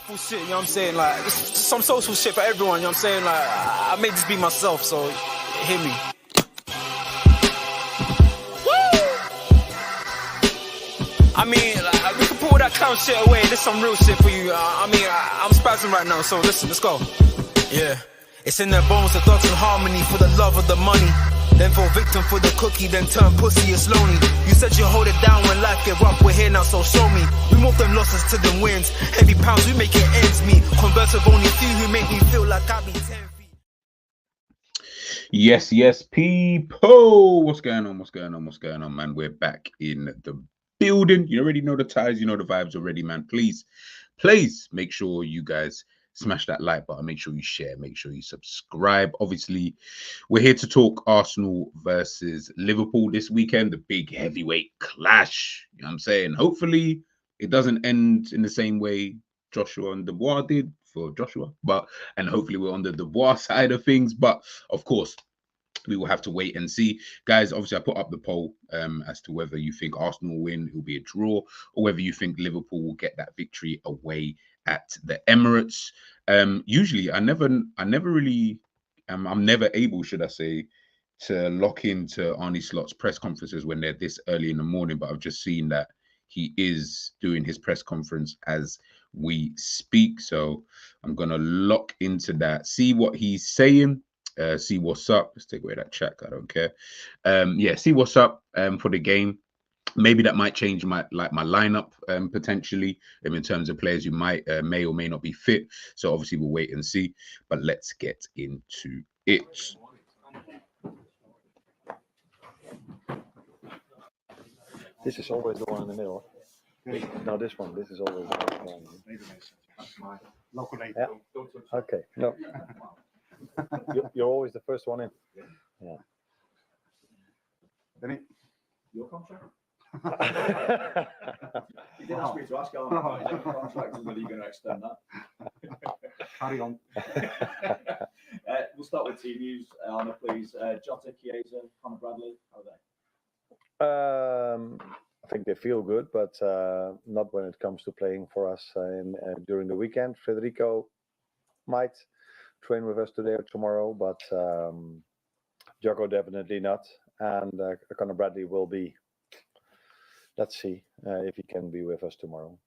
playful shit, you know what I'm saying? Like, just some social shit for everyone, you know what I'm saying? Like, I made this be myself, so hear me. I mean, like, we can put all that clown shit away. This some real shit for you. I'm spazzing right now, so listen, let's go. Yeah. It's in their bones, the thoughts and harmony for the love of the money. Then fall victim for the cookie, then turn pussy, it's lonely. You said you hold it down when life get rough, we're here now, so show me. We move them losses to them wins. Heavy pounds, we make it ends meet. Converse of only few who make me feel like I be 10 feet. Yes, people. What's going on, man? We're back in the building. You already know the ties, you know the vibes already, man. Please make sure you guys smash that like button, make sure you share, make sure you subscribe. Obviously, we're here to talk Arsenal versus Liverpool this weekend, the big heavyweight clash. You know what I'm saying? Hopefully, it doesn't end in the same way Joshua and Dubois did for Joshua, and hopefully we're on the Dubois side of things. But of course, we will have to wait and see. Guys, obviously, I put up the poll as to whether you think Arsenal will win, it'll be a draw, or whether you think Liverpool will get that victory away at the Emirates. Usually, I'm never able, should I say, to lock into Arne Slot's press conferences when they're this early in the morning, but I've just seen that he is doing his press conference as we speak. So I'm going to lock into that, see what he's saying. See what's up. Let's take away that chat. I don't care. See what's up for the game. Maybe that might change my lineup potentially in terms of players who may or may not be fit. So obviously we'll wait and see. But let's get into it. This is always the one in the middle. No, this one. This is always the one. My local neighbor. Yeah. Okay. No. You're always the first one in. Yeah. Benny? Your contract? You didn't ask me to ask Arne about your contract and whether you're going to extend that. Carry on. We'll start with team news. Arne, please. Jota, Chiesa, Conor Bradley, how are they? I think they feel good, but not when it comes to playing for us during the weekend. Federico might train with us today or tomorrow, but Joko definitely not. And Conor Bradley will be. Let's see if he can be with us tomorrow.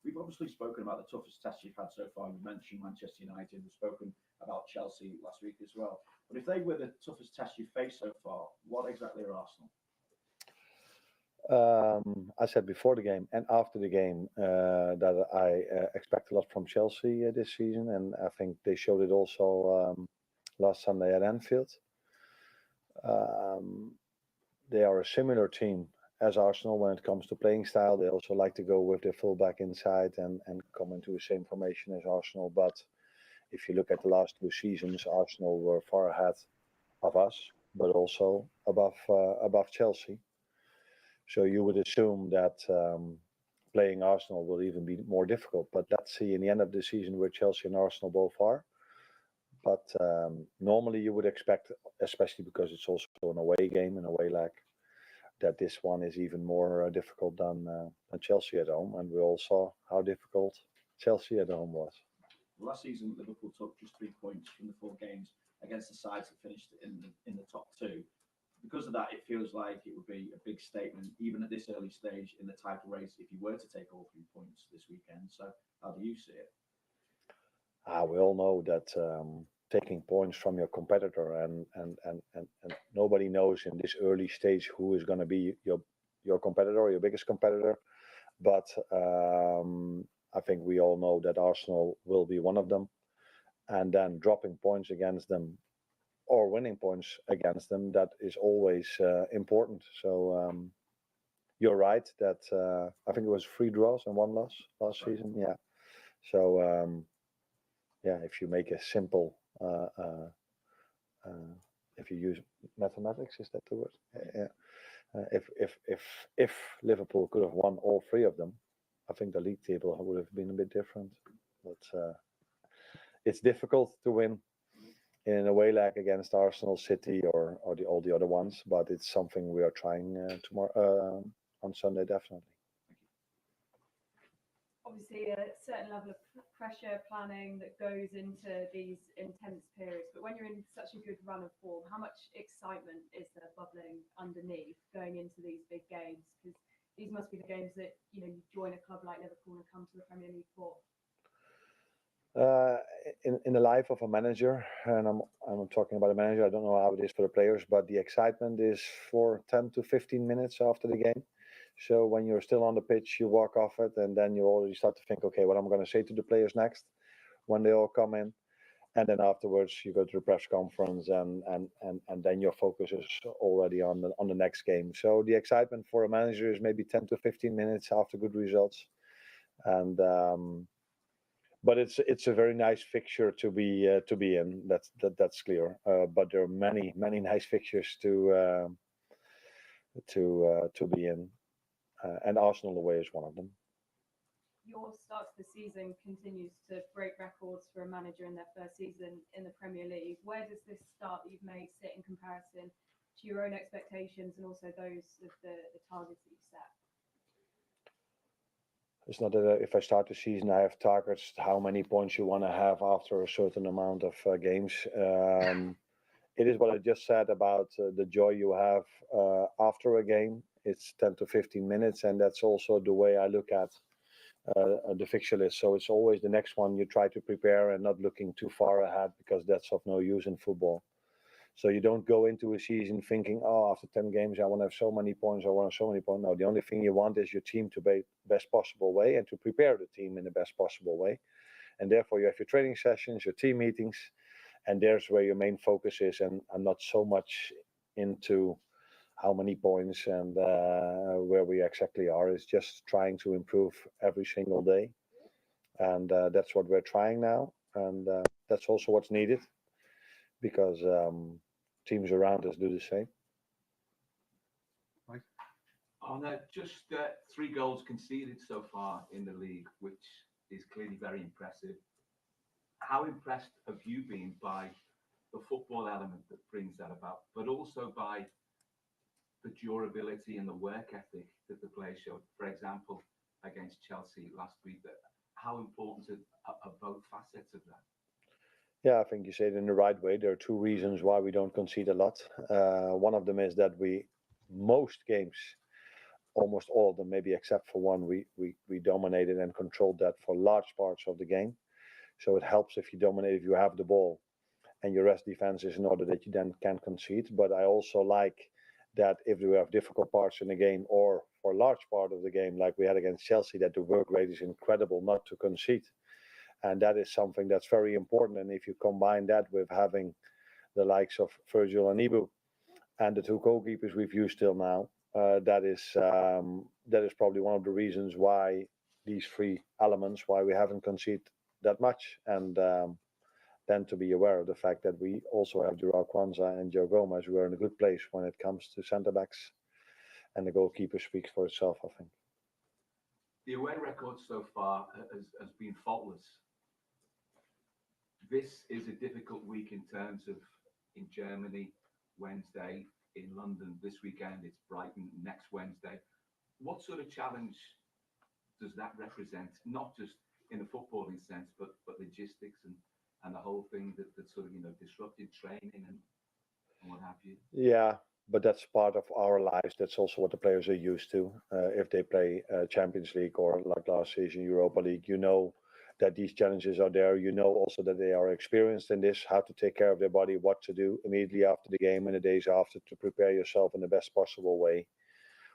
We've obviously spoken about the toughest test you've had so far. You mentioned Manchester United. We've spoken about Chelsea last week as well. But if they were the toughest test you've faced so far, what exactly are Arsenal? I said before the game and after the game that I expect a lot from Chelsea this season, and I think they showed it also last Sunday at Anfield. They are a similar team as Arsenal when it comes to playing style. They also like to go with their fullback inside and come into the same formation as Arsenal. But if you look at the last two seasons, Arsenal were far ahead of us, but also above Chelsea. So you would assume that playing Arsenal will even be more difficult. But let's see in the end of the season where Chelsea and Arsenal both are. But normally you would expect, especially because it's also an away game, an away leg, that this one is even more difficult than Chelsea at home. And we all saw how difficult Chelsea at home was. Last season, Liverpool took just 3 points from the 4 games against the sides that finished in the top 2. Because of that, it feels like it would be a big statement, even at this early stage in the title race, if you were to take all 3 points this weekend. So how do you see it? We all know that taking points from your competitor and nobody knows in this early stage who is going to be your competitor, your biggest competitor. But I think we all know that Arsenal will be one of them. And then dropping points against them or winning points against them, that is always important. So you're right that I think it was 3 draws and 1 loss last season. Yeah. So if you make a simple, if you use mathematics, is that the word? Yeah. If Liverpool could have won all 3 of them, I think the league table would have been a bit different. But it's difficult to win in a way like against Arsenal, City, or all the other ones. But it's something we are trying tomorrow on Sunday, definitely. obviously a certain level of pressure planning that goes into these intense periods. But when you're in such a good run of form, how much excitement is there bubbling underneath going into these big games? Because these must be the games that you join a club like Liverpool and come to the Premier League for. In the life of a manager, and I'm talking about a manager. I don't know how it is for the players, but the excitement is for 10 to 15 minutes after the game. So when you're still on the pitch, you walk off it, and then you already start to think, okay, what I'm going to say to the players next when they all come in, and then afterwards you go to the press conference, and then your focus is already on the next game. So the excitement for a manager is maybe 10 to 15 minutes after good results, and but it's a very nice fixture to be in. That's clear. But there are many nice fixtures to be in, and Arsenal away is one of them. Your start to the season continues to break records for a manager in their first season in the Premier League. Where does this start that you've made sit in comparison to your own expectations and also those of the targets that you've set? It's not that if I start the season, I have targets, how many points you want to have after a certain amount of games. It is what I just said about the joy you have after a game. It's 10 to 15 minutes, and that's also the way I look at the fixture list. So it's always the next one you try to prepare and not looking too far ahead, because that's of no use in football. So you don't go into a season thinking, oh, after 10 games, I want to have so many points, I want to have so many points. No, the only thing you want is your team to be best possible way and to prepare the team in the best possible way. And therefore you have your training sessions, your team meetings, and there's where your main focus is, and not so much into how many points and where we exactly are. It's just trying to improve every single day. And that's what we're trying now. And that's also what's needed, because teams around us do the same. Arne, just 3 goals conceded so far in the league, which is clearly very impressive. How impressed have you been by the football element that brings that about, but also by the durability and the work ethic that the players showed? For example, against Chelsea last week, how important are both facets of that? Yeah, I think you say it in the right way. There are 2 reasons why we don't concede a lot. One of them is that most games, almost all of them, maybe except for one, we dominated and controlled that for large parts of the game. So it helps if you dominate, if you have the ball, and your rest defense is in order that you then can concede. But I also like that if we have difficult parts in the game, or for a large part of the game, like we had against Chelsea, that the work rate is incredible not to concede. And that is something that's very important. And if you combine that with having the likes of Virgil and Ibu and the 2 goalkeepers we've used till now, that is probably one of the reasons why these 3 elements, why we haven't conceded that much. And then to be aware of the fact that we also have Joao Kwanzaa and Joe Gomez, who are in a good place when it comes to centre backs, and the goalkeeper speaks for itself, I think. The away record so far has been faultless. This is a difficult week in terms of in Germany, Wednesday, in London this weekend, it's Brighton next Wednesday. What sort of challenge does that represent, not just in a footballing sense, but logistics and the whole thing that sort of, disrupted training and what have you? Yeah, but that's part of our lives. That's also what the players are used to. If they play Champions League, or like last season, Europa League, that these challenges are there. Also that they are experienced in this, how to take care of their body, what to do immediately after the game and the days after to prepare yourself in the best possible way.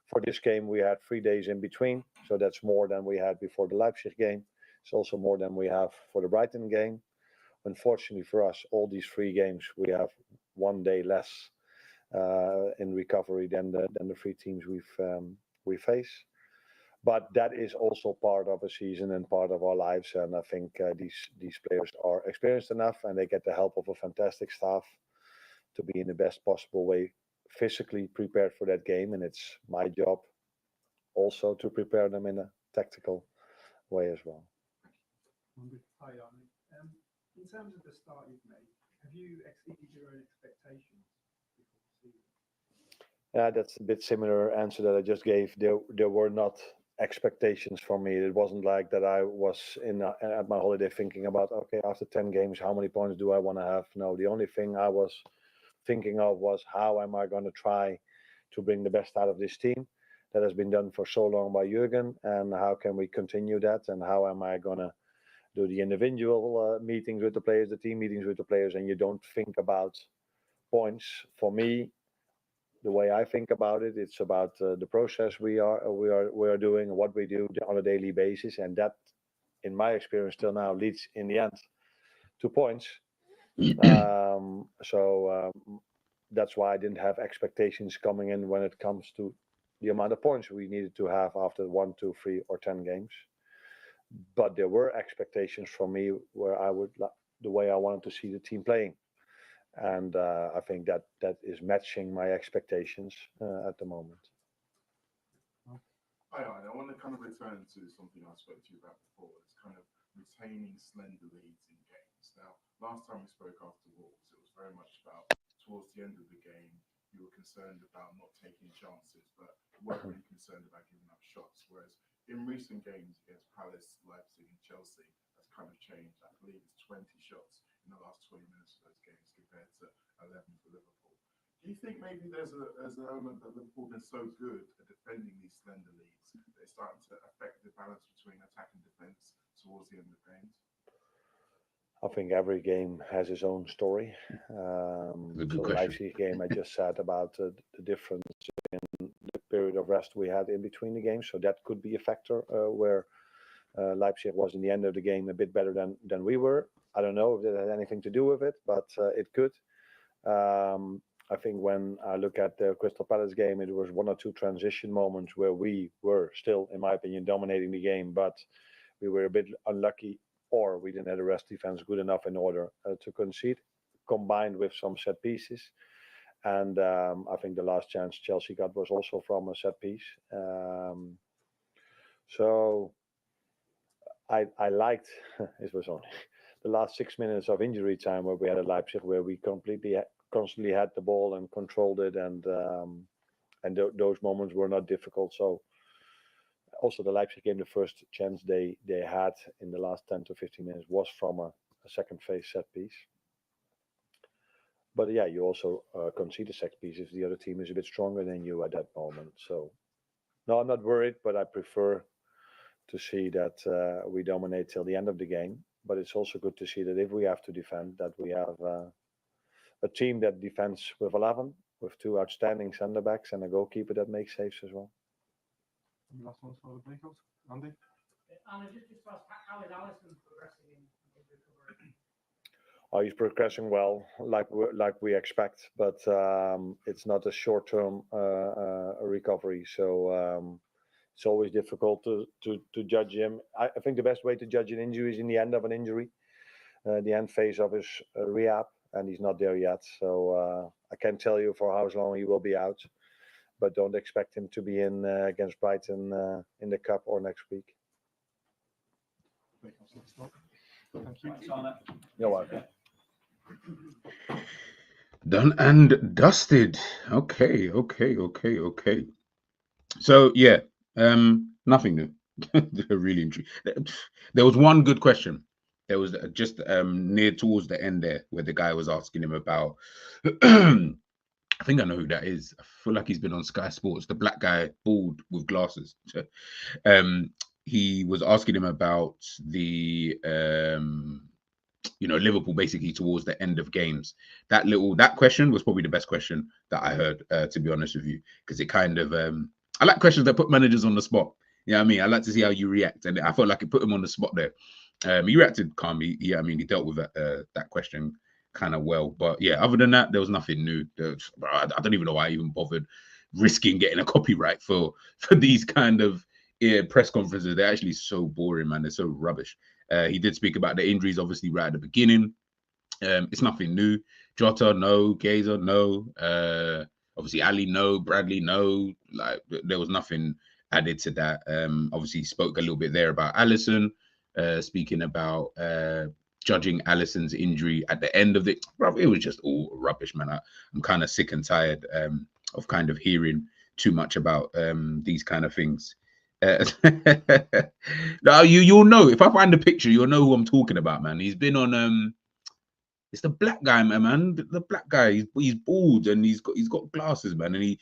For this game, we had 3 days in between. So that's more than we had before the Leipzig game. It's also more than we have for the Brighton game. Unfortunately for us, all these 3 games, we have 1 day less in recovery than the 3 teams we face. But that is also part of a season and part of our lives. And I think these players are experienced enough, and they get the help of a fantastic staff to be in the best possible way, physically prepared for that game. And it's my job also to prepare them in a tactical way as well. Hi, Arne. In terms of the start you've made, have you exceeded your own expectations before the season? Yeah, that's a bit similar answer that I just gave. There were not expectations for me. It wasn't like that I was at my holiday thinking about, okay, after 10 games, how many points do I want to have? No, the only thing I was thinking of was how am I going to try to bring the best out of this team that has been done for so long by Jurgen, and how can we continue that, and how am I going to do the individual meetings with the players, the team meetings with the players, and you don't think about points. For me, the way I think about it, it's about the process we are doing, what we do on a daily basis, and that, in my experience till now, leads in the end to points. That's why I didn't have expectations coming in when it comes to the amount of points we needed to have after 1, 2, 3, or 10 games. But there were expectations from me where the way I wanted to see the team playing. And I think that is matching my expectations at the moment. Hi, Arne. I want to kind of return to something I spoke to you about before. It's kind of retaining slender leads in games. Now, last time we spoke after Wolves, it was very much about towards the end of the game, you were concerned about not taking chances, but weren't really concerned about giving up shots. Whereas in recent games against Palace, Leipzig, and Chelsea, that's kind of changed. I believe it's 20 shots in the last 20 minutes of those games compared to 11 for Liverpool. Do you think maybe there's an element that Liverpool have been so good at defending these slender leads that it's starting to affect the balance between attack and defence towards the end of games? I think every game has its own story. Good so the question. Leipzig game, I just said about the difference in the period of rest we had in between the games. So that could be a factor where Leipzig was in the end of the game a bit better than we were. I don't know if that had anything to do with it, but it could. I think when I look at the Crystal Palace game, it was 1 or 2 transition moments where we were still, in my opinion, dominating the game, but we were a bit unlucky, or we didn't have the rest defense good enough in order to concede, combined with some set pieces. And I think the last chance Chelsea got was also from a set piece. So I liked, it was only the last 6 minutes of injury time where we had at Leipzig, where we constantly had the ball and controlled it, and those moments were not difficult. So also the Leipzig game, the first chance they had in the last 10 to 15 minutes was from a second phase set piece. But yeah, you also concede a set piece if the other team is a bit stronger than you at that moment. So no, I'm not worried, but I prefer to see that we dominate till the end of the game. But it's also good to see that if we have to defend, that we have a team that defends with 11, with 2 outstanding centre backs and a goalkeeper that makes saves as well. Last one for the breakout. Andy? Arne, just ask, how is Alisson progressing in recovery? Oh, he's progressing well, like we expect, but it's not a short-term recovery. So it's always difficult to judge him. I think the best way to judge an injury is in the end of an injury, the end phase of his rehab, and he's not there yet. So I can't tell you for how long he will be out, but don't expect him to be in against Brighton in the Cup or next week. Thank you. Thanks, Arne. You're welcome. Done and dusted. Okay. So yeah, nothing new. Really intrigued. There was one good question. There was just near towards the end there where the guy was asking him about. I think I know who that is. I feel like he's been on Sky Sports. The black guy, bald with glasses. He was asking him about the Liverpool basically towards the end of games. That question was probably the best question that I heard, to be honest with you, because it kind of I like questions that put managers on the spot. You know what I mean? I like to see how you react, and I felt like it put him on the spot there. He reacted calmly. Yeah, I mean, he dealt with that question kind of well. But yeah, other than that, there was nothing new. I don't even know why I even bothered risking getting a copyright for these kind of press conferences. They're actually so boring, man. They're so rubbish. He did speak about the injuries, obviously, right at the beginning. It's nothing new. Jota, no. Gazer, no. Obviously, Ali, no. Bradley, no. Like, there was nothing added to that. Obviously, he spoke a little bit there about Alisson, speaking about judging Alisson's injury at the end of it. Bro, it was just all rubbish, man. I'm kind of sick and tired of kind of hearing too much about these kind of things. No, you'll know if I find the picture. You'll know who I'm talking about, man. He's been on It's the black guy, man. The black guy. He's bald and he's got glasses, man. And he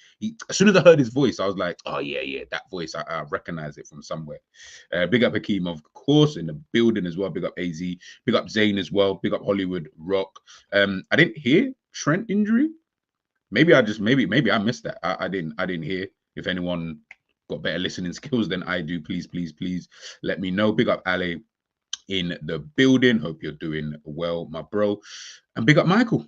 as soon as I heard his voice, I was like, oh yeah, that voice. I recognize it from somewhere. Big up Hakeem, of course, in the building as well. Big up AZ. Big up Zane as well. Big up Hollywood Rock. I didn't hear Trent injury. Maybe I missed that. I didn't hear. If anyone got better listening skills than I do, please let me know. Big up Ale in the building. Hope you're doing well, my bro. And big up Michael.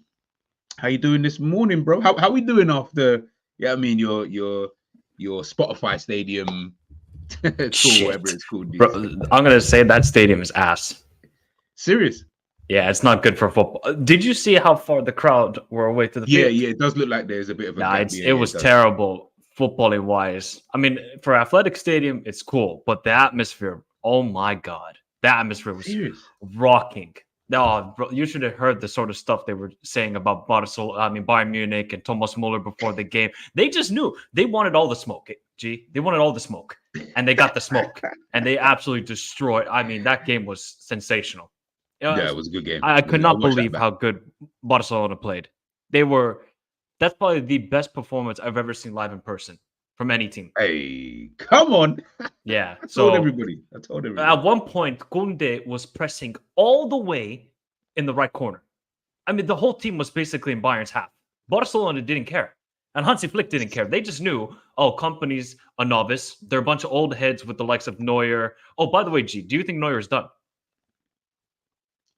How you doing this morning, bro? How we doing after? Yeah, I mean your Spotify Stadium tour, whatever it's called. Bro, I'm gonna say that stadium is ass. Serious? Yeah, it's not good for football. Did you see how far the crowd were away to the field? Yeah, it does look like there's a bit of a gap. It was terrible footballing wise. I mean, for athletic stadium, it's cool, but the atmosphere, oh my god, the atmosphere was rocking. No, bro, you should have heard the sort of stuff they were saying about Bayern Munich and Thomas Muller before the game. They just knew they wanted all the smoke. They wanted all the smoke, and they got the smoke, and they absolutely destroyed. I mean, that game was sensational. Yeah, it was a good game. I could not believe how good Barcelona played. That's probably the best performance I've ever seen live in person from any team. Hey, come on. Yeah. I told everybody. At one point, Kunde was pressing all the way in the right corner. I mean, the whole team was basically in Bayern's half. Barcelona didn't care. And Hansi Flick didn't care. They just knew, company's a novice. They're a bunch of old heads with the likes of Neuer. Oh, by the way, G, do you think Neuer is done?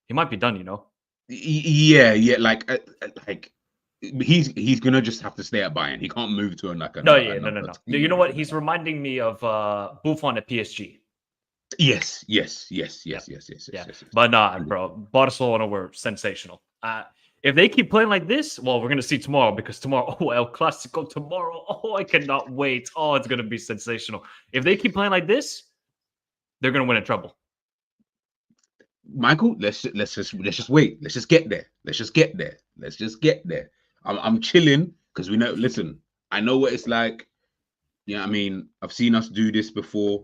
He might be done, you know. Yeah, like he's gonna just have to stay at Bayern. He can't move to no. You know what? He's reminding me of Buffon at PSG. Yes. But nah, bro, Barcelona were sensational. If they keep playing like this, well, we're gonna see tomorrow because tomorrow, El Clasico tomorrow. Oh, I cannot wait. Oh, it's gonna be sensational. If they keep playing like this, they're gonna win in trouble. Michael, let's just wait. Let's just get there. I'm chilling because we know. Listen, I know what it's like. You know what I mean? I've seen us do this before,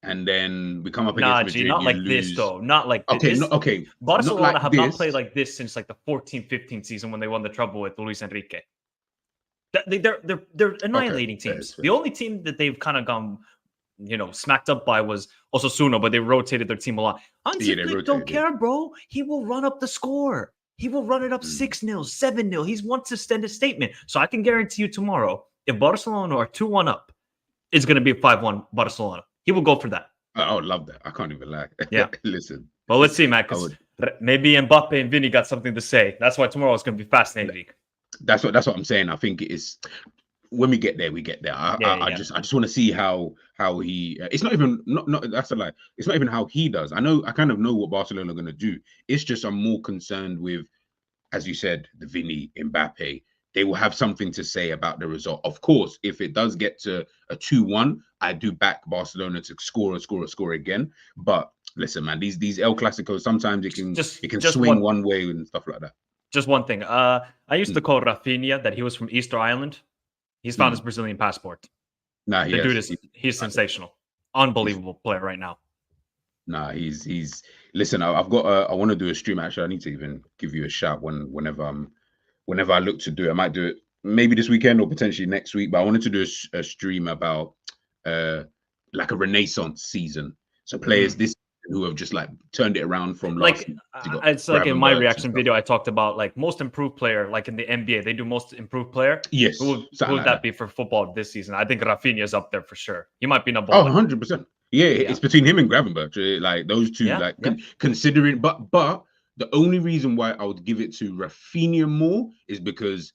and then we come up against Madrid. Not like this though. Not like this. Okay. Barcelona have not played like this since like the 14-15 season when they won the treble with Luis Enrique. They're annihilating teams. The only team that they've kind of gone, smacked up by was Osasuna, but they rotated their team a lot. Hansi Flick don't care, bro. He will run up the score. He will run it up 6-0, 7-0. He wants to send a statement. So I can guarantee you tomorrow, if Barcelona are 2-1 up, it's going to be a 5-1 Barcelona. He will go for that. I would love that. I can't even lie. Yeah. Listen. Well, let's see, man, because maybe Mbappe and Vinny got something to say. That's why tomorrow is going to be fascinating. That's what I'm saying. I think it is. When we get there, we get there. I just want to see how he. It's not even not. That's a lie. It's not even how he does. I kind of know what Barcelona are going to do. It's just I'm more concerned with, as you said, the Vinny, Mbappe. They will have something to say about the result. Of course, if it does get to a 2-1, I do back Barcelona to score again. But listen, man, these El Clasicos, sometimes it can swing one way and stuff like that. Just one thing. I used to call Rafinha that he was from Easter Island. He's found his Brazilian passport. Nah, he's sensational. Unbelievable player right now. Nah, he's listen, I've got I want to do a stream. Actually, I need to even give you a shout whenever I look to do it. I might do it maybe this weekend or potentially next week, but I wanted to do a stream about like a renaissance season. So players this who have just like turned it around from last it's like in my reaction video I talked about like most improved player, like in the NBA they do most improved player. Yes. Who would that be for football this season? I think Rafinha is up there for sure. He might be number one. 100%. Yeah, it's between him and Gravenberch. Like those two, considering, but the only reason why I would give it to Rafinha more is because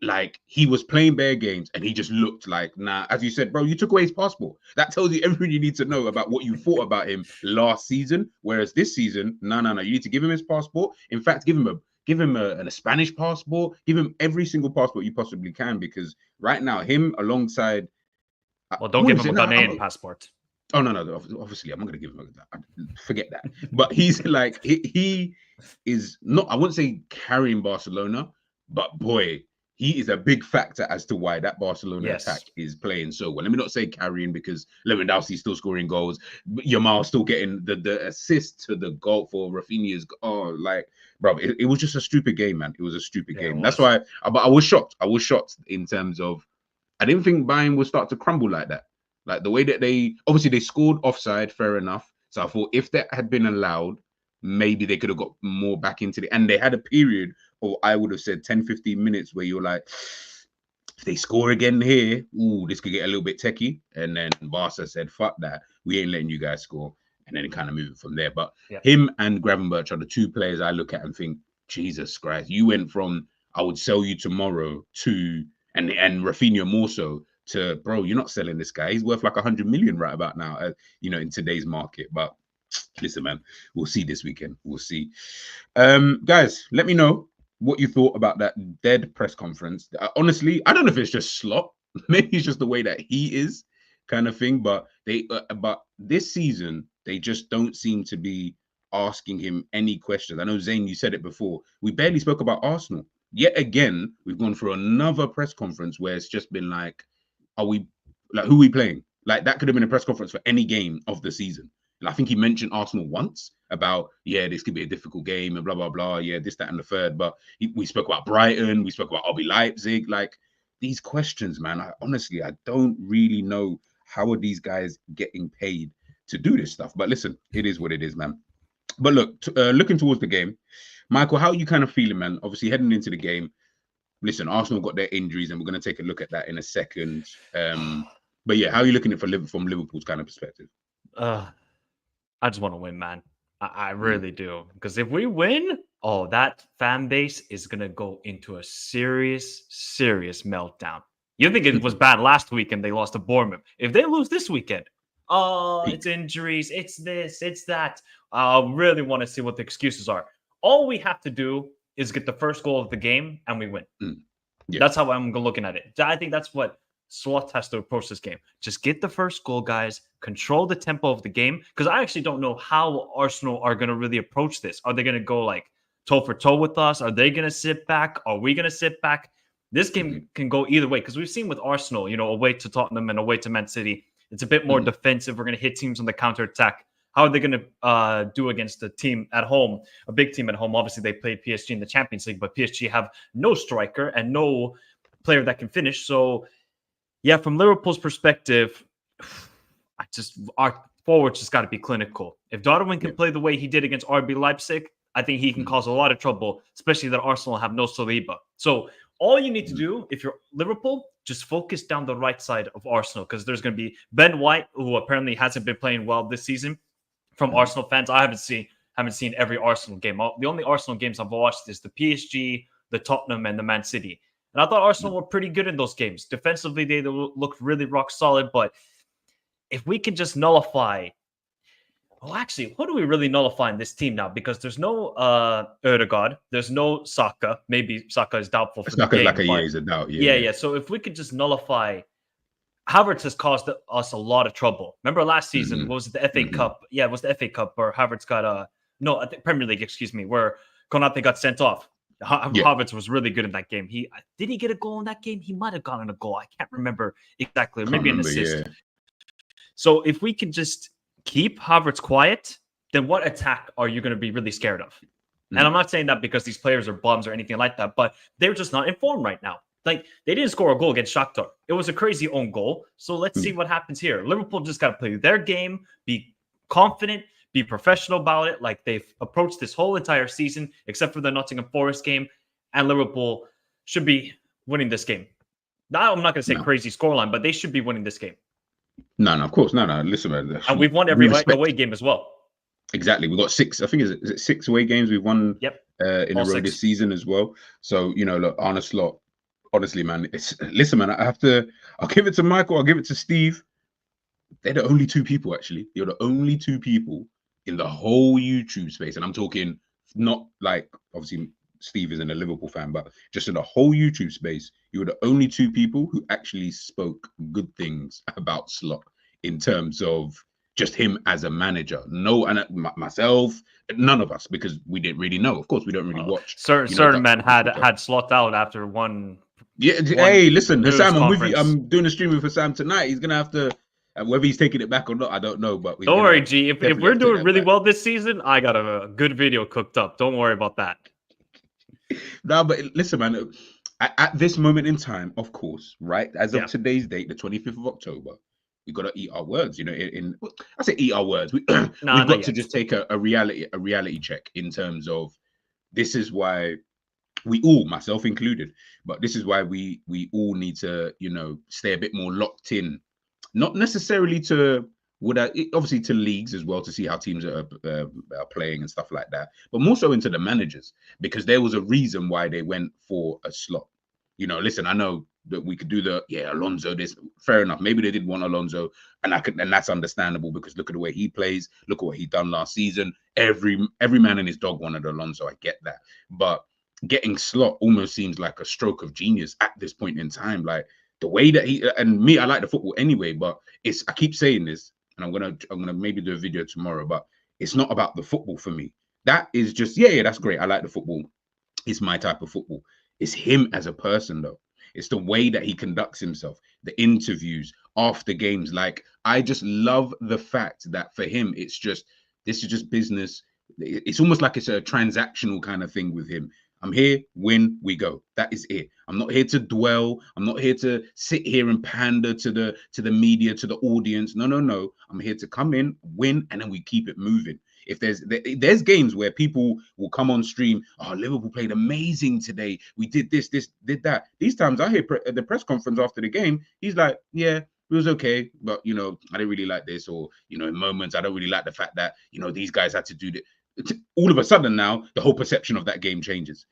like he was playing bare games and he just looked like, nah, as you said, bro, you took away his passport. That tells you everything you need to know about what you thought about him last season. Whereas this season, no, you need to give him his passport. In fact, give him a Spanish passport. Give him every single passport you possibly can, because right now, him alongside. Well, don't give him a Ghanaian passport. Oh no! Obviously, I'm not going to give him that. Forget that. But he's like he is not. I wouldn't say carrying Barcelona, but boy, he is a big factor as to why that Barcelona Yes. attack is playing so well. Let me not say carrying because Lewandowski's still scoring goals, but Yamal still getting the assist to the goal for Rafinha's. Oh, like, bro, it was just a stupid game, man. It was a stupid Yeah, it game. That's was. why, but I was shocked. I was shocked in terms of I didn't think Bayern would start to crumble like that. Like the way that they obviously they scored offside, fair enough. So I thought if that had been allowed, maybe they could have got more back into the and they had a period, or I would have said 10, 15 minutes where you're like, if they score again here, ooh, this could get a little bit techie. And then Barca said, fuck that. We ain't letting you guys score. And then kind of moving from there. But Yeah. him and Gravenberch are the two players I look at and think, Jesus Christ, you went from I would sell you tomorrow to and Rafinha more so to bro, you're not selling this guy. He's worth like 100 million right about now, in today's market. But listen, man, we'll see this weekend. We'll see. Guys, let me know what you thought about that dead press conference. Honestly, I don't know if it's just Slot. Maybe it's just the way that he is, kind of thing. But but this season, they just don't seem to be asking him any questions. I know Zane, you said it before. We barely spoke about Arsenal. Yet again, we've gone through another press conference where it's just been like, who are we playing? Like that could have been a press conference for any game of the season. And I think he mentioned Arsenal once about, yeah, this could be a difficult game and blah, blah, blah. Yeah, this, that, and the third. But we spoke about Brighton. We spoke about RB Leipzig. Like these questions, man, honestly, I don't really know how are these guys getting paid to do this stuff. But listen, it is what it is, man. But look, looking towards the game, Michael, how are you kind of feeling, man? Obviously, heading into the game, listen, Arsenal got their injuries, and we're going to take a look at that in a second. But yeah, how are you looking at it from Liverpool's kind of perspective? I just want to win, man. I really do. Because if we win, that fan base is going to go into a serious, serious meltdown. You think it was bad last week and they lost to Bournemouth. If they lose this weekend, it's injuries, it's this, it's that. I really want to see what the excuses are. All we have to do is get the first goal of the game and we win. Yeah. That's how I'm looking at it. I think that's what Slot has to approach this game. Just get the first goal, guys. Control the tempo of the game. Because I actually don't know how Arsenal are going to really approach this. Are they going to go like toe for toe with us? Are they going to sit back? Are we going to sit back? This game can go either way. Because we've seen with Arsenal, away to Tottenham and away to Man City, it's a bit more defensive. We're going to hit teams on the counter attack. How are they going to do against a team at home, a big team at home? Obviously, they played PSG in the Champions League, but PSG have no striker and no player that can finish. So, yeah, from Liverpool's perspective, our forwards just got to be clinical. If Darwin can play the way he did against RB Leipzig, I think he can cause a lot of trouble, especially that Arsenal have no Saliba. So all you need to do, if you're Liverpool, just focus down the right side of Arsenal because there's going to be Ben White, who apparently hasn't been playing well this season. From Arsenal fans, I haven't seen every Arsenal game. The only Arsenal games I've watched is the PSG, the Tottenham, and the Man City. And I thought Arsenal were pretty good in those games. Defensively, they looked really rock solid. But if we can just nullify... Well, actually, what do we really nullify in this team now? Because there's no Ødegaard. There's no Saka. Maybe Saka is doubtful for the game. Like is a doubt. Yeah. So if we could just nullify... Havertz has caused us a lot of trouble. Remember last season, what was it, the FA Cup? Yeah, it was the FA Cup where Havertz got Premier League, excuse me, where Konate got sent off. Havertz was really good in that game. Did he get a goal in that game? He might have gotten a goal. I can't remember exactly. Maybe an assist. Yeah. So if we can just keep Havertz quiet, then what attack are you going to be really scared of? And I'm not saying that because these players are bums or anything like that, but they're just not in form right now. Like, they didn't score a goal against Shakhtar. It was a crazy own goal. So let's see what happens here. Liverpool just got to play their game, be confident, be professional about it, like they've approached this whole entire season, except for the Nottingham Forest game. And Liverpool should be winning this game. Now, I'm not going to say crazy scoreline, but they should be winning this game. No, of course. No. Listen, man. And we've won every away game as well. Exactly. We've got 6. I think is it 6 away games we've won in a row this season as well. So, look, Arne Slot, honestly, man, listen, man, I'll give it to Michael, I'll give it to Steve. They're the only 2 people, actually. You're the only 2 people in the whole YouTube space. And I'm talking not like, obviously, Steve isn't a Liverpool fan, but just in the whole YouTube space, you were the only 2 people who actually spoke good things about Slot in terms of just him as a manager. No, and myself, none of us, because we didn't really know. Of course, we don't really watch. Certain men had Slot out after one Yeah. One Hey, listen, news Hassam, I'm with you. conference. I'm doing a stream with Hassam tonight. He's gonna have to, whether he's taking it back or not, I don't know. But Don't worry, G. If definitely we're have to take doing that really back. well this season, I got a good video cooked up. Don't worry about that. No, but listen, man. At this moment in time, of course, right? As of Yeah. today's date, the 25th of October, we got to eat our words. You know, I say eat our words. We've Nah, not got to yet. just take a reality check in terms of this is why we all, myself included, but this is why we all need to, you know, stay a bit more locked in, not necessarily to obviously to leagues as well to see how teams are playing and stuff like that, but more so into the managers, because there was a reason why they went for a Slot. You know, listen, I know that we could do Alonso this, fair enough. Maybe they did want Alonso, and that's understandable because look at the way he plays, look at what he done last season. Every man and his dog wanted Alonso. I get that, but getting Slot almost seems like a stroke of genius at this point in time. Like the way that I like the football anyway, but I keep saying this, and I'm gonna maybe do a video tomorrow, but it's not about the football for me. That is just that's great. I like the football. It's my type of football. It's him as a person though. It's the way that he conducts himself, the interviews after games. Like I just love the fact that for him, this is just business. It's almost like it's a transactional kind of thing with him. I'm here, win, we go. That is it. I'm not here to dwell. I'm not here to sit here and pander to the media, to the audience. No. I'm here to come in, win, and then we keep it moving. If there's games where people will come on stream, oh, Liverpool played amazing today. We did this, did that. These times I hear at the press conference after the game, he's like, yeah, it was okay, but you know, I didn't really like this, or you know, in moments I don't really like the fact that you know these guys had to do this. All of a sudden now the whole perception of that game changes.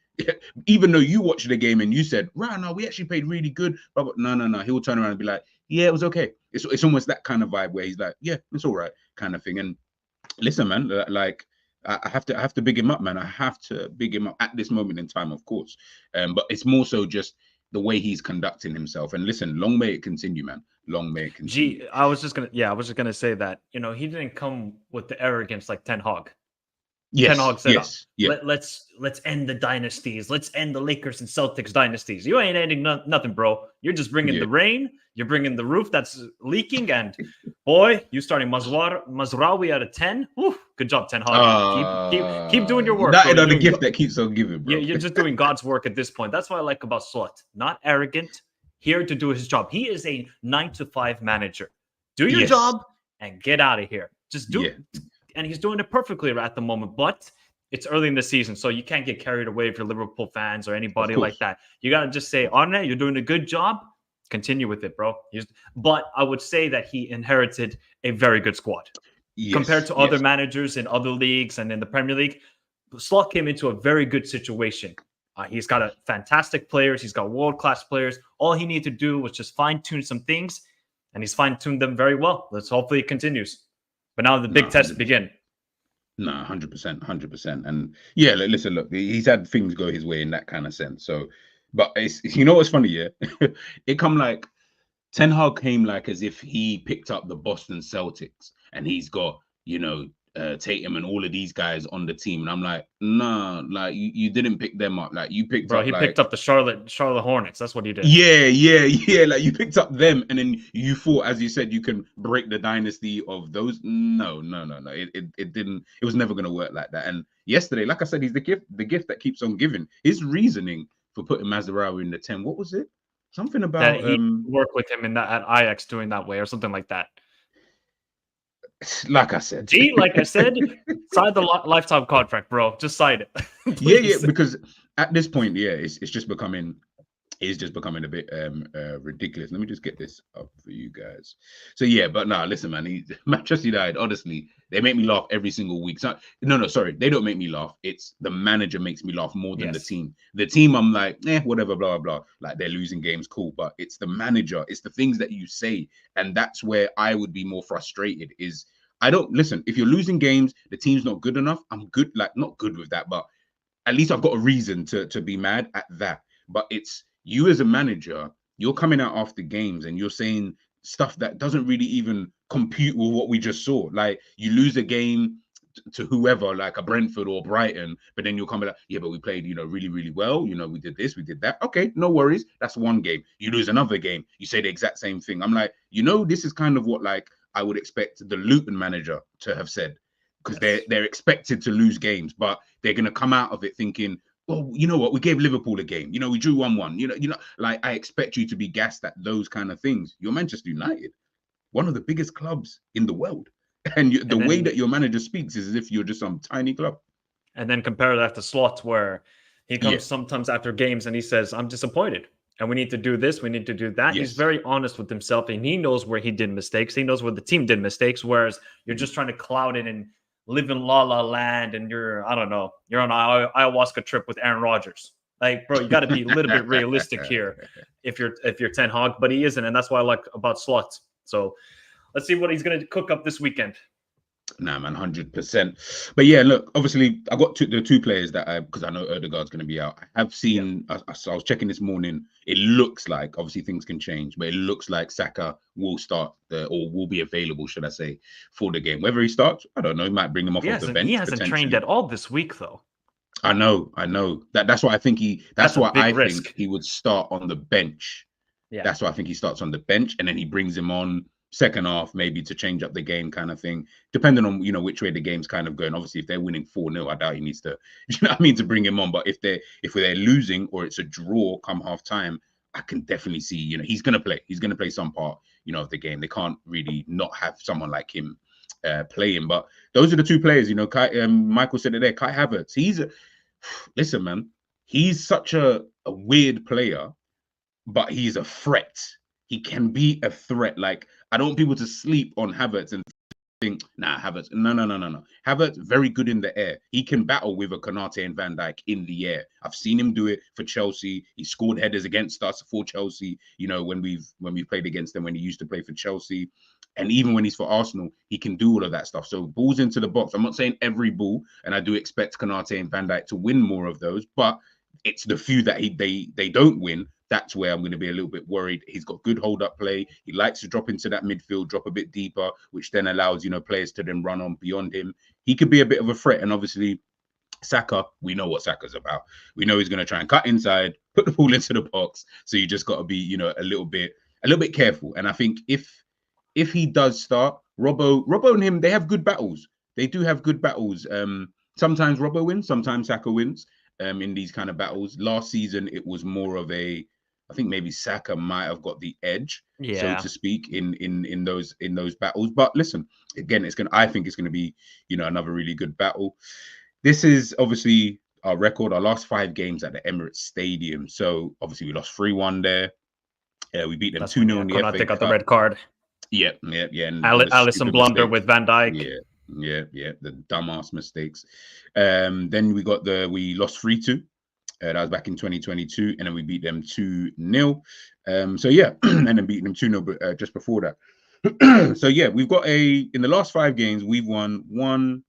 Even though you watched the game and you said, right, no, we actually played really good, but no, he will turn around and be like, yeah, it was okay. It's almost that kind of vibe where he's like, yeah, it's all right, kind of thing. And listen, man, like I have to big him up, man. I have to big him up at this moment in time, of course. But it's more so just the way he's conducting himself. And listen, long may it continue, man. Long may it continue. I was just gonna say that, you know, he didn't come with the arrogance like Ten Hag. Ten Hag said, let's end the dynasties. Let's end the Lakers and Celtics dynasties. You ain't ending nothing, bro. You're just bringing the rain. You're bringing the roof that's leaking. And boy, you starting Mazraoui at a 10. Whew, good job, Ten Hag. Keep doing your work. That is the gift that keeps on giving, bro. You're just doing God's work at this point. That's what I like about Slot. Not arrogant, here to do his job. He is a 9-to-5 manager. Do your job and get out of here. Just do it. And he's doing it perfectly at the moment, but it's early in the season, so you can't get carried away if you're Liverpool fans or anybody like that. You got to just say, Arne, you're doing a good job. Continue with it, bro. But I would say that he inherited a very good squad. Compared to other managers in other leagues and in the Premier League. Slot came into a very good situation. He's got fantastic players. He's got world-class players. All he needed to do was just fine-tune some things, and he's fine-tuned them very well. Let's hopefully it continues. But now the big tests begin. No, 100%. And yeah, listen, look, he's had things go his way in that kind of sense. So, but you know what's funny, yeah? It come like Ten Hag came like as if he picked up the Boston Celtics and he's got, you know, Tatum and all of these guys on the team. And I'm like, nah, like you didn't pick them up. Like you picked up. He picked up the Charlotte Hornets. That's what he did. Yeah. Like you picked up them, and then you thought, as you said, you can break the dynasty of those. No. It didn't. It was never gonna work like that. And yesterday, like I said, he's the gift that keeps on giving. His reasoning for putting Mazraoui in the 10, what was it? Something about that he worked with him in that at Ajax doing that way or something like that. Like I said, sign the lifetime contract, bro. Just sign it. yeah, because at this point, it's just becoming a bit ridiculous. Let me just get this up for you guys. So yeah, but nah, listen, man, Manchester United, honestly, they make me laugh every single week. So, no, sorry, they don't make me laugh. It's the manager makes me laugh more than the team. The team, I'm like, whatever, blah, blah, blah. Like they're losing games, cool. But it's the manager, it's the things that you say. And that's where I would be more frustrated is if you're losing games, the team's not good enough. I'm good, like not good with that, but at least I've got a reason to be mad at that. But it's you as a manager, you're coming out after games and you're saying stuff that doesn't really even compute with what we just saw. Like you lose a game to whoever, like a Brentford or Brighton, but then you'll come back, yeah, but we played, you know, really, really well. You know, we did this, we did that. Okay, no worries. That's one game. You lose another game, you say the exact same thing. I'm like, you know, this is kind of what like I would expect the Luton manager to have said, because they're expected to lose games, but they're gonna come out of it thinking, well, you know what, we gave Liverpool a game. You know, we drew 1-1. You know, like I expect you to be gassed at those kind of things. You're Manchester United, one of the biggest clubs in the world. And the way that your manager speaks is as if you're just some tiny club. And then compare that to Slot, where he comes sometimes after games and he says, I'm disappointed. And we need to do this, we need to do that. He's very honest with himself, and he knows where he did mistakes. He knows where the team did mistakes, whereas you're just trying to cloud it and live in la la land, and you're, I don't know, you're on an ayahuasca trip with Aaron Rodgers. Like, bro, you got to be a little bit realistic here if you're Ten Hag, but he isn't, and that's what I like about Slot. So let's see what he's going to cook up this weekend. Nah, man, 100%. But yeah, look, obviously, I got the two players that because I know Odegaard's going to be out. I have seen, I was checking this morning. It looks like, obviously, things can change, but it looks like Saka will start or will be available, should I say, for the game. Whether he starts, I don't know. He might bring him off the bench. He hasn't trained at all this week, though. I know. That's why I think think he would start on the bench. Yeah. That's why I think he starts on the bench, and then he brings him on second half, maybe to change up the game kind of thing, depending on, you know, which way the game's kind of going. Obviously, if they're winning 4-0, I doubt he needs to, you know what I mean, to bring him on. But if they're losing or it's a draw come half time, I can definitely see, you know, he's going to play some part, you know, of the game. They can't really not have someone like him playing. But those are the two players, you know. Michael said it there, Kai Havertz. Listen, man, he's such a weird player, but he's a threat. He can be a threat. Like, I don't want people to sleep on Havertz and think, nah, Havertz. No. Havertz, very good in the air. He can battle with a Konate and Van Dijk in the air. I've seen him do it for Chelsea. He scored headers against us for Chelsea, you know, when we've played against them, when he used to play for Chelsea. And even when he's for Arsenal, he can do all of that stuff. So balls into the box. I'm not saying every ball, and I do expect Konate and Van Dijk to win more of those, but it's the few that they don't win. That's where I'm going to be a little bit worried. He's got good hold-up play. He likes to drop into that midfield, drop a bit deeper, which then allows, you know, players to then run on beyond him. He could be a bit of a threat. And obviously, Saka, we know what Saka's about. We know he's going to try and cut inside, put the ball into the box. So you just got to be, you know, a little bit careful. And I think if he does start, Robbo and him, they have good battles. They do have good battles. Sometimes Robbo wins, sometimes Saka wins. In these kind of battles. Last season, it was more of I think maybe Saka might have got the edge, so to speak, in those battles. But listen, again, I think it's gonna be, you know, another really good battle. This is obviously our record, our last 5 games at the Emirates Stadium. So obviously we lost 3-1 there. We beat them 2-0 in the FA Cup. They got the red card. Yeah. And Alisson blunder with Van Dijk. Yeah, the dumbass mistakes. Then we lost 3-2. That was back in 2022, and then we beat them 2-0. So yeah, and then beating them 2-0 just before that. So yeah, we've got in the last 5 games, we've won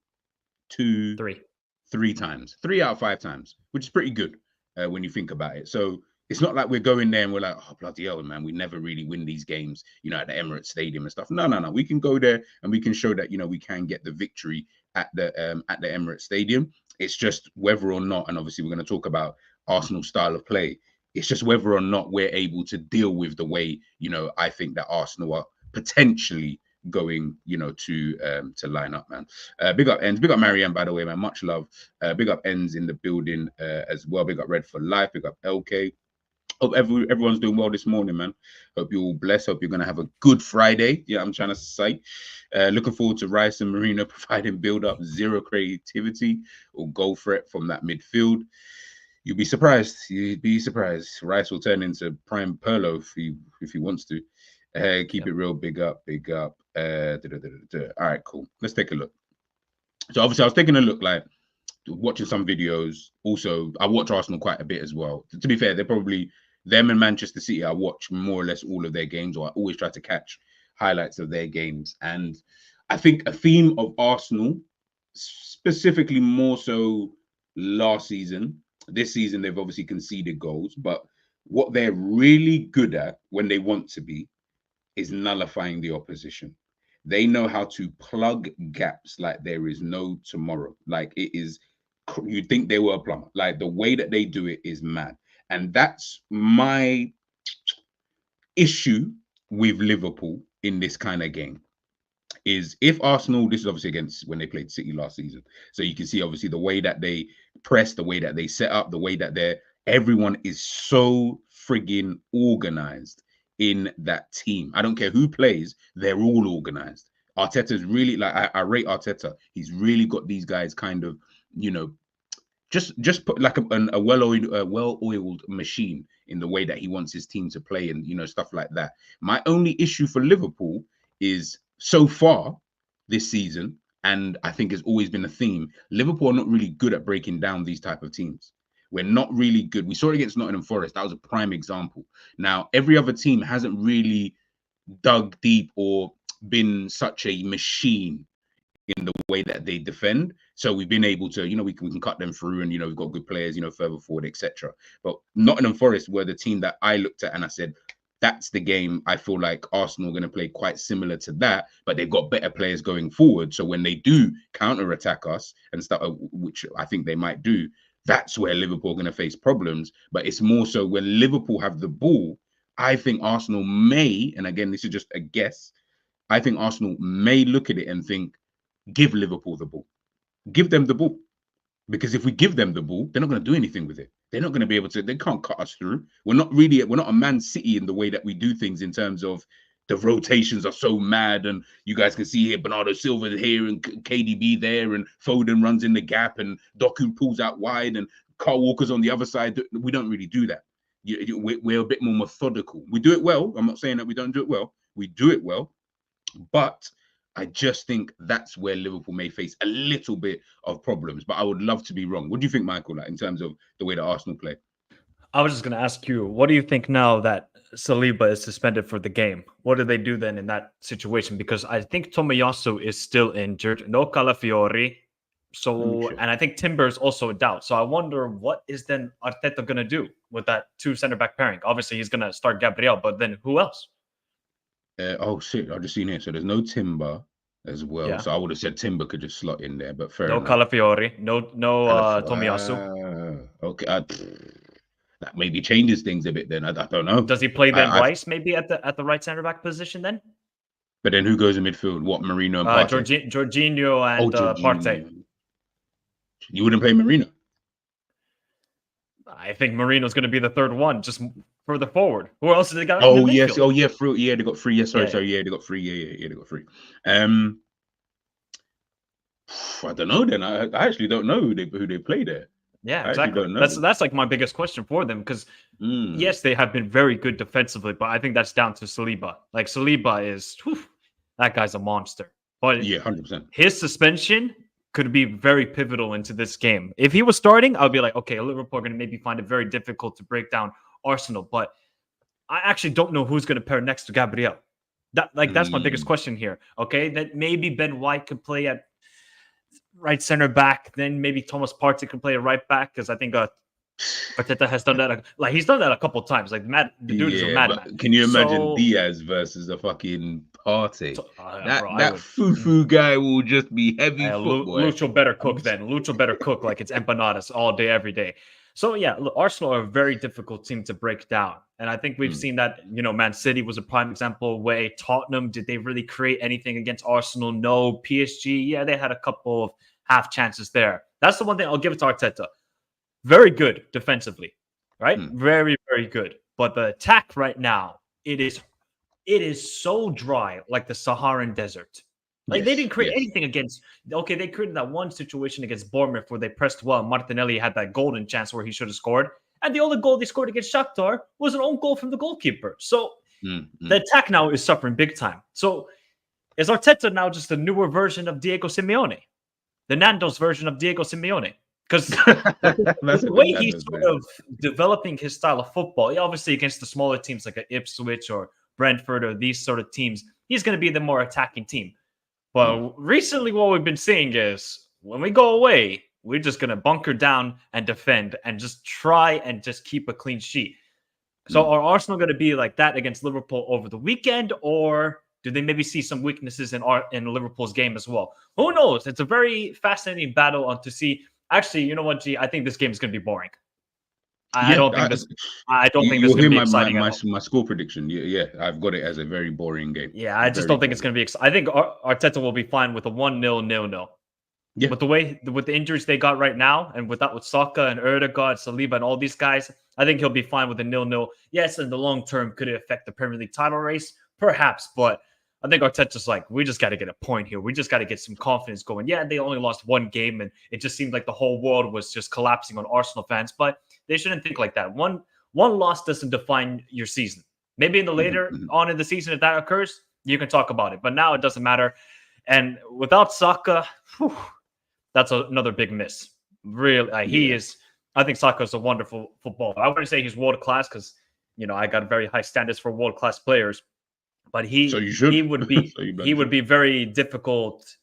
3 times, 3 out of 5 times, which is pretty good when you think about it. So it's not like we're going there and we're like, oh, bloody hell, man, we never really win these games, you know, at the Emirates Stadium and stuff. No. We can go there and we can show that, you know, we can get the victory at the Emirates Stadium. It's just whether or not, and obviously we're going to talk about Arsenal's style of play. It's just whether or not we're able to deal with the way, you know, I think that Arsenal are potentially going, you know, to line up, man. Big up Ends, big up Marianne, by the way, man. Much love. Big up Ends in the building as well. Big up Red for Life. Big up LK. Hope everyone's doing well this morning, man. Hope you're all blessed. Hope you're going to have a good Friday. Yeah, I'm trying to say. Looking forward to Rice and Marino providing build-up, zero creativity or goal threat from that midfield. You'd be surprised. Rice will turn into prime Perlo if he wants to. Keep it real. Big up. All right, cool. Let's take a look. So obviously I was taking a look, like watching some videos. Also, I watch Arsenal quite a bit as well. To be fair, they're probably them and Manchester City. I watch more or less all of their games, or I always try to catch highlights of their games. And I think a theme of Arsenal, specifically more so last season, this season they've obviously conceded goals, but what they're really good at when they want to be is nullifying the opposition. They know how to plug gaps like there is no tomorrow. Like it is, you'd think they were a plumber. Like the way that they do it is mad. And that's my issue with Liverpool in this kind of game. Is if Arsenal, this is obviously against when they played City last season. So you can see obviously the way that they press, the way that they set up, the way that everyone is so friggin' organized in that team. I don't care who plays, they're all organized. Arteta's really like I rate Arteta. He's really got these guys kind of, you know, just put like a well-oiled machine in the way that he wants his team to play and, you know, stuff like that. My only issue for Liverpool is so far this season, and I think it's always been a theme, Liverpool are not really good at breaking down these type of teams. We're not really good. We saw it against Nottingham Forest. That was a prime example. Now, every other team hasn't really dug deep or been such a machine in the way that they defend. So we've been able to, you know, we can cut them through, and, you know, we've got good players, you know, further forward, etc. But Nottingham Forest were the team that I looked at and I said, that's the game. I feel like Arsenal are going to play quite similar to that, but they've got better players going forward. So when they do counter-attack us and stuff, which I think they might do, that's where Liverpool are going to face problems. But it's more so when Liverpool have the ball, I think Arsenal may, and again, this is just a guess, I think Arsenal may look at it and think, give Liverpool the ball. Give them the ball. Because if we give them the ball, they're not going to do anything with it. They're not going to be able to, they can't cut us through. We're not a Man City in the way that we do things in terms of the rotations are so mad, and you guys can see here Bernardo Silva here and KDB there, and Foden runs in the gap, and Doku pulls out wide, and Carl Walker's on the other side. We don't really do that. We're a bit more methodical. We do it well. I'm not saying that we don't do it well. We do it well, but I just think that's where Liverpool may face a little bit of problems. But I would love to be wrong. What do you think, Michael, like in terms of the way that Arsenal play? I was just going to ask you, what do you think now that Saliba is suspended for the game? What do they do then in that situation? Because I think Tomiyasu is still injured, no Calafiori. So, and I think Timber is also a doubt. So I wonder, what is then Arteta going to do with that two centre-back pairing? Obviously, he's going to start Gabriel, but then who else? Oh, shit, I've just seen it. So there's no Timber as well. Yeah. So I would have said Timber could just slot in there, but fair enough. No Calafiori, no Tomiyasu. Okay, that maybe changes things a bit then. I don't know. Does he play then Rice maybe at the right centre back position then? But then who goes in midfield? What, Marino and Partey? Jorginho and Partey. You wouldn't play Marino? I think Marino's going to be the third one, just further forward. Who else have they got? Oh yes, they got three. Yes, sorry, they got three. Yeah, they got three. I don't know. Then I actually don't know who they play there. Yeah, exactly. That's like my biggest question for them, because yes, they have been very good defensively, but I think that's down to Saliba. Like Saliba is, that guy's a monster. But yeah, 100%. His suspension could be very pivotal into this game. If he was starting, I'd be like, okay, Liverpool are going to maybe find it very difficult to break down Arsenal. But I actually don't know who's going to pair next to Gabriel. That's my biggest question here. Okay, that maybe Ben White could play at right center back. Then maybe Thomas Partey could play at right back, because I think Arteta has done that. He's done that a couple of times. Like the dude is a madman. Can you imagine Diaz versus a fucking Partey? That foo guy will just be heavy. Lucho better cook then. Lucho better cook like it's empanadas all day, every day. So yeah, look, Arsenal are a very difficult team to break down. And I think we've seen that, Man City was a prime example. Way Tottenham, did they really create anything against Arsenal? No. PSG, yeah, they had a couple of half chances there. That's the one thing I'll give it to Arteta. Very good defensively, right? Very, very good. But the attack right now, it is so dry, like the Saharan desert. They didn't create anything against. Okay, they created that one situation against Bournemouth where they pressed well. Martinelli had that golden chance where he should have scored, and the only goal they scored against Shakhtar was an own goal from the goalkeeper. So the attack now is suffering big time. So is Arteta now just a newer version of Diego Simeone, the Nando's version of Diego Simeone? Because the way he's sort of developing his style of football, obviously against the smaller teams like Ipswich or Brentford or these sort of teams, he's going to be the more attacking team. But recently what we've been seeing is when we go away, we're just going to bunker down and defend and just try and just keep a clean sheet. So are Arsenal going to be like that against Liverpool over the weekend, or Do they maybe see some weaknesses in Liverpool's game as well? Who knows? It's a very fascinating battle on to see. Actually, you know what, G? I think this game is going to be boring. I don't think this. I don't think this is going to be exciting at all. My score prediction. Yeah, I've got it as a very boring game. Yeah, I just don't think it's going to be. I think Arteta will be fine with a 1-0 0-0. Yeah. With the injuries they got right now, and with Saka and Erdegaard, Saliba, and all these guys, I think he'll be fine with a 0-0. Yes, in the long term, could it affect the Premier League title race? Perhaps, but I think Arteta's like, we just got to get a point here. We just got to get some confidence going. Yeah, they only lost one game, and it just seemed like the whole world was just collapsing on Arsenal fans. But they shouldn't think like that. One loss doesn't define your season. Maybe in the later on in the season, if that occurs, you can talk about it. But now it doesn't matter. And without Saka, that's another big miss. Really, he is. I think Saka is a wonderful footballer. I wouldn't say he's world class because I got very high standards for world class players. But he would be very difficult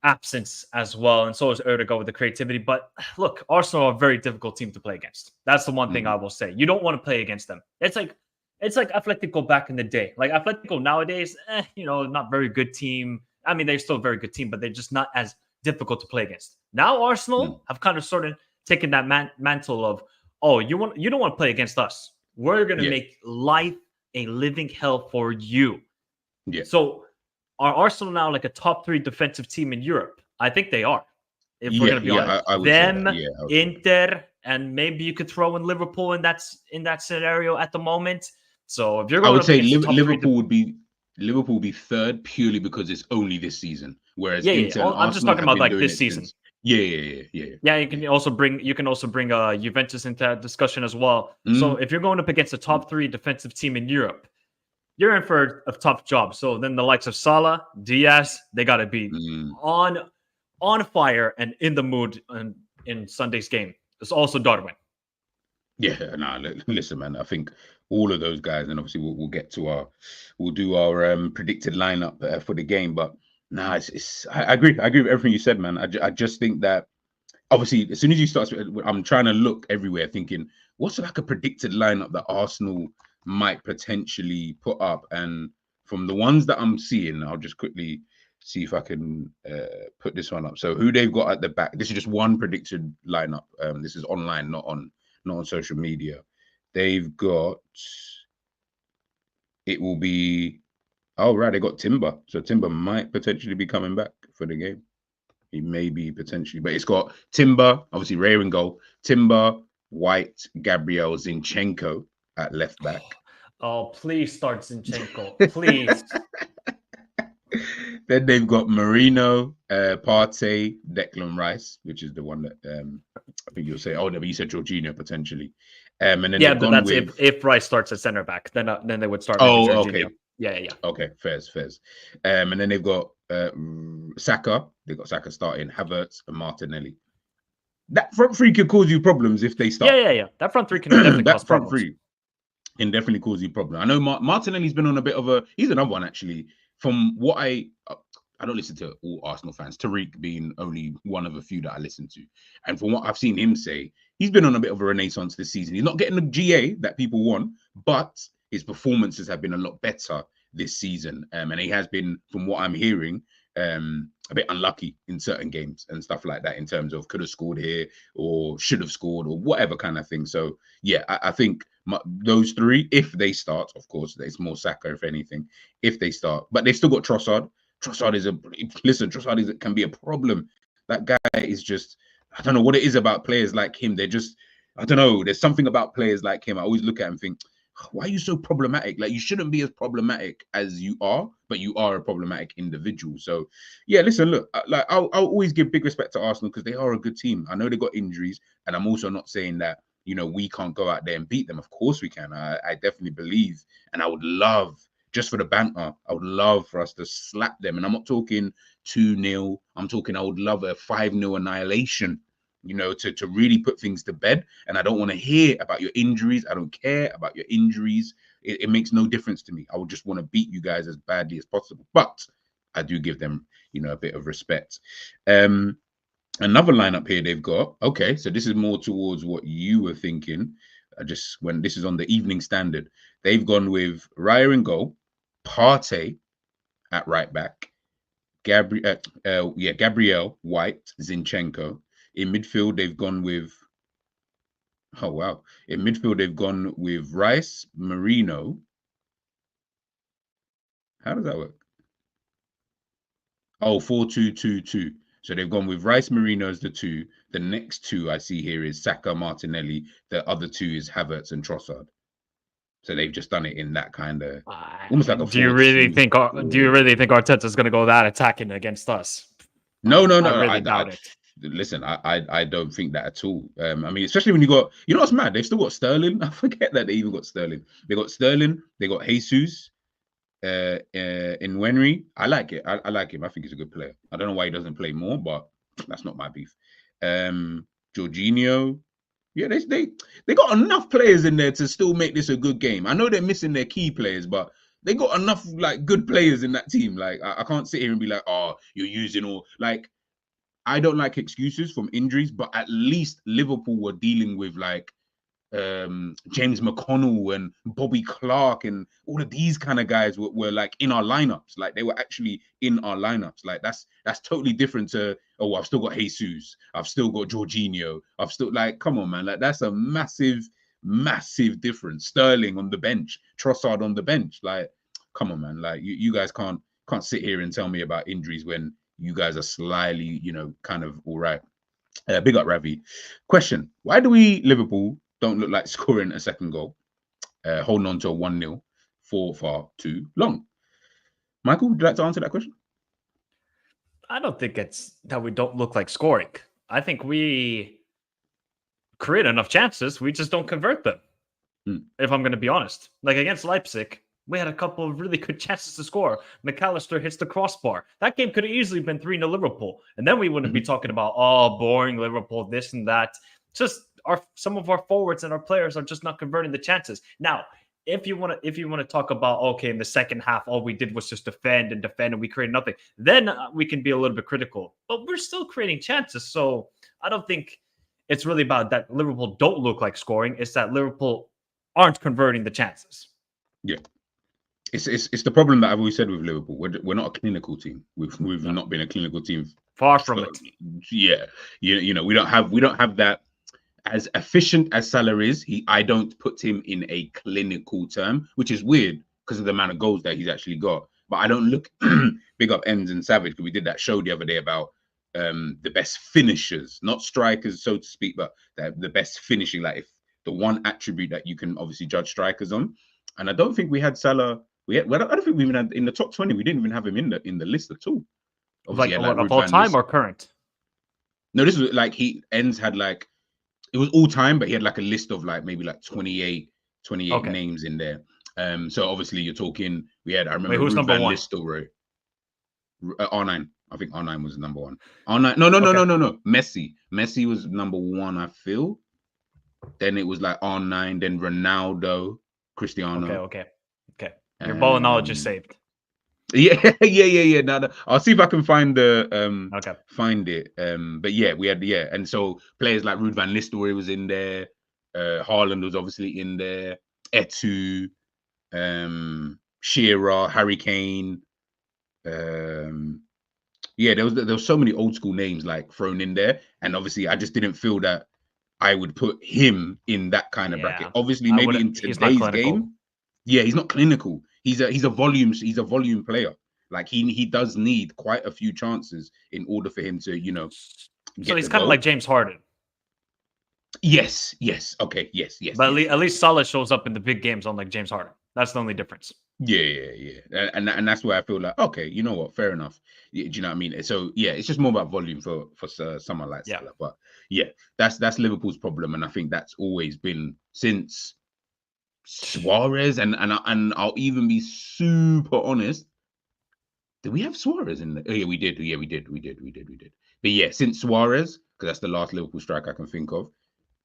absence as well, and so is Erdegaard with the creativity. But look, Arsenal are a very difficult team to play against. That's the one thing I will say. You don't want to play against them. It's like Atletico back in the day. Like Atletico nowadays, not very good team. I mean, they're still a very good team, but they're just not as difficult to play against. Now Arsenal have kind of sort of taken that mantle of, you don't want to play against us. We're going to make life a living hell for you. Yeah. So are Arsenal now like a top 3 defensive team in Europe? I think they are. If we're going to be honest, them, Inter, and maybe you could throw in Liverpool in that scenario at the moment. So if you're going, I would say Liverpool would be third purely because it's only this season. Whereas Inter and I'm just talking about like this season. Yeah. You can also bring Juventus into that discussion as well. So if you're going up against a top 3 defensive team in Europe, you're in for a tough job. So then the likes of Salah, Diaz, they got to be on fire and in the mood in Sunday's game. There's also Darwin. Yeah, listen, man. I think all of those guys, and obviously we'll do our predicted lineup for the game. But I agree with everything you said, man. I just think that obviously as soon as you start, I'm trying to look everywhere, thinking what's like a predicted lineup that Arsenal might potentially put up, and from the ones that I'm seeing, I'll just quickly see if I can put this one up. So who they've got at the back. This is just one predicted lineup. This is online, not on social media. They've got. It will be. Oh right, they got Timber. So Timber might potentially be coming back for the game. He may be potentially, but it's got Timber, obviously Ray in goal. Timber, White, Gabriel, Zinchenko at left back. Oh, please start Zinchenko, please. Then they've got Marino, Partey, Declan Rice, which is the one that I think you'll say. Oh, no, but you said Jorginho potentially. And then but that's if Rice starts at center back, then they would start. Okay. Yeah. Okay, fairs. And then they've got Saka. They've got Saka starting, Havertz and Martinelli. That front three could cause you problems if they start. Yeah. That front three can definitely cause problems. Front three can definitely cause you problems. I know Martinelli's been on a bit of a. He's another one actually. From what I don't listen to all Arsenal fans. Tariq being only one of a few that I listen to, and from what I've seen him say, he's been on a bit of a renaissance this season. He's not getting the GA that people want, but his performances have been a lot better this season, and he has been, from what I'm hearing, a bit unlucky in certain games and stuff like that. In terms of could have scored here or should have scored or whatever kind of thing. So yeah, I think those three, if they start, of course, it's more Saka if anything. If they start, but they still got Trossard. Trossard can be a problem. That guy is just, I don't know what it is about players like him. They're just, I don't know. There's something about players like him. I always look at him and think, why are you so problematic? Like, you shouldn't be as problematic as you are, but you are a problematic individual. So yeah, listen, look, like I'll always give big respect to Arsenal because they are a good team. I know they got injuries, and I'm also not saying that, we can't go out there and beat them. Of course we can. I definitely believe, and I would love, just for the banter, I would love for us to slap them. And I'm not talking 2-0. I'm talking, I would love a 5-0 annihilation, to really put things to bed. And I don't want to hear about your injuries. I don't care about your injuries. It makes no difference to me. I would just want to beat you guys as badly as possible. But I do give them, a bit of respect. Another lineup here they've got. Okay, so this is more towards what you were thinking. When this is on the Evening Standard, they've gone with Raya in goal, Partey, at right back. Gabriel, White, Zinchenko. In midfield, they've gone with. Oh wow! In midfield, they've gone with Rice, Marino. How does that work? Oh, 4-2-2-2. So they've gone with Rice, Marino as the two. The next two I see here is Saka, Martinelli. The other two is Havertz and Trossard. So they've just done it in that kind of almost like a. Do you really think? Do you really think Arteta's going to go that attacking against us? No. I really doubt it. Listen, I don't think that at all. I mean, especially when you got, you know what's mad? They've still got Sterling. I forget that they even got Sterling. They got Sterling. They got Jesus. In Wenry, I like it. I like him. I think he's a good player. I don't know why he doesn't play more, but that's not my beef. Jorginho. Yeah, they got enough players in there to still make this a good game. I know they're missing their key players, but they got enough like good players in that team. Like I can't sit here and be like, oh, you're using all like. I don't like excuses from injuries, but at least Liverpool were dealing with like James McConnell and Bobby Clark and all of these kind of guys were like in our lineups. Like they were actually in our lineups. Like that's totally different to, oh, I've still got Jesus, I've still got Jorginho, I've still like, come on, man. Like that's a massive difference. Sterling on the bench, Trossard on the bench. Like, come on, man. Like you guys can't sit here and tell me about injuries when you guys are slyly, kind of all right. Big up Ravi. Question: why do we Liverpool don't look like scoring a second goal, holding on to a 1-0 for far too long? Michael, would you like to answer that question? I don't think it's that we don't look like scoring. I think we create enough chances. We just don't convert them. If I'm going to be honest. Like against Leipzig, we had a couple of really good chances to score. McAllister hits the crossbar. That game could have easily been 3-0 Liverpool. And then we wouldn't be talking about, oh, boring Liverpool, this and that. Just some of our forwards and our players are just not converting the chances. Now, if you want to talk about, okay, in the second half, all we did was just defend and we created nothing, then we can be a little bit critical. But we're still creating chances. So I don't think it's really about that Liverpool don't look like scoring. It's that Liverpool aren't converting the chances. Yeah. It's the problem that I've always said with Liverpool. We're not a clinical team. We've not been a clinical team. Far from it. Yeah, we don't have that. As efficient as Salah is, I don't put him in a clinical term, which is weird because of the amount of goals that he's actually got. But I don't look big up Ends and Savage because we did that show the other day about the best finishers, not strikers, so to speak, but the best finishing. Like if the one attribute that you can obviously judge strikers on, and I don't think we had Salah. I don't think we even had in the top 20. We didn't even have him in the list at all. Obviously, like of all time or current? No, this was like Ends had like it was all time, but he had like a list of like maybe like 28 okay. names in there. So obviously you're talking. I remember. Wait, who's number one? R9. I think R9 was number one. R9. No. Messi was number one. I feel. Then it was like R9. Then Ronaldo, Cristiano. Okay. Your ball knowledge is saved. Yeah. No. I'll see if I can find find it. But yeah, we had and so players like Ruud van Nistelrooy was in there. Haaland was obviously in there. Etu, Shearer, Harry Kane. There was so many old school names like thrown in there, and obviously I just didn't feel that I would put him in that kind of bracket. Obviously, maybe in today's game, he's not clinical. He's a volume player. Like he does need quite a few chances in order for him to, So he's kind of like James Harden. Yes. Okay. Yes. But at least Salah shows up in the big games, unlike James Harden. That's the only difference. Yeah. And that's where I feel like, okay, you know what? Fair enough. Do you know what I mean? So yeah, it's just more about volume for someone like Salah. But yeah, that's Liverpool's problem, and I think that's always been since Suarez, and I'll even be super honest. Did we have Suarez in there? Oh yeah, we did. Yeah, we did. But yeah, since Suarez, because that's the last Liverpool striker I can think of.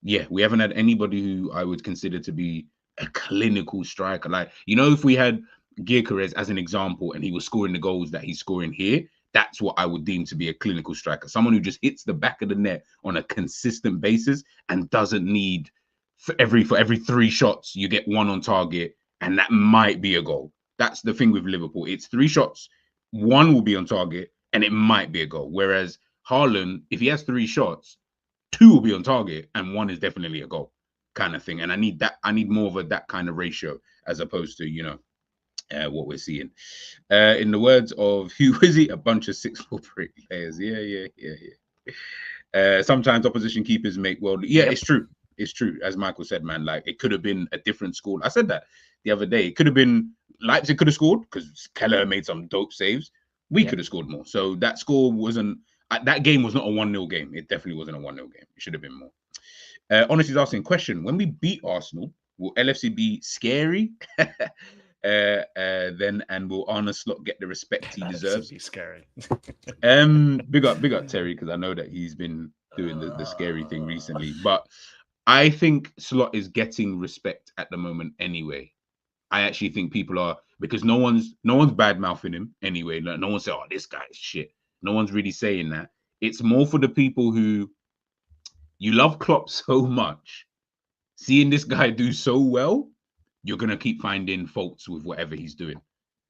Yeah, we haven't had anybody who I would consider to be a clinical striker. Like, if we had Gyökeres as an example and he was scoring the goals that he's scoring here, that's what I would deem to be a clinical striker. Someone who just hits the back of the net on a consistent basis and doesn't need for every 3 shots, you get one on target, and that might be a goal. That's the thing with Liverpool. It's 3 shots one will be on target and it might be a goal. Whereas Haaland, if he has 3 shots, 2 will be on target and 1 is definitely a goal, kind of thing. And I need that. I need more of that kind of ratio as opposed to, you know, what we're seeing. In the words of who is he? A bunch of 6'4" players. Yeah. Sometimes opposition keepers make world. Yeah, Yep. it's true. It's true. As Michael said, man, like it could have been a different score. I said that the other day. It could have been Leipzig could have scored because Keller made some dope saves. We could have scored more. So that score wasn't. That game was not a 1-0 game. It definitely wasn't a 1-0 game. It should have been more. Honestly, asking question: when we beat Arsenal, will LFC be scary? Then and will Arne Slot get the respect he deserves? Be scary. Big up Terry, because I know that he's been doing the scary thing recently. But I think Slot is getting respect at the moment anyway. I actually think people are, because no one's bad mouthing him anyway. Like, no one say, "Oh, this guy is shit." No one's really saying that. It's more for the people who you love Klopp so much, seeing this guy do so well, you're gonna keep finding faults with whatever he's doing.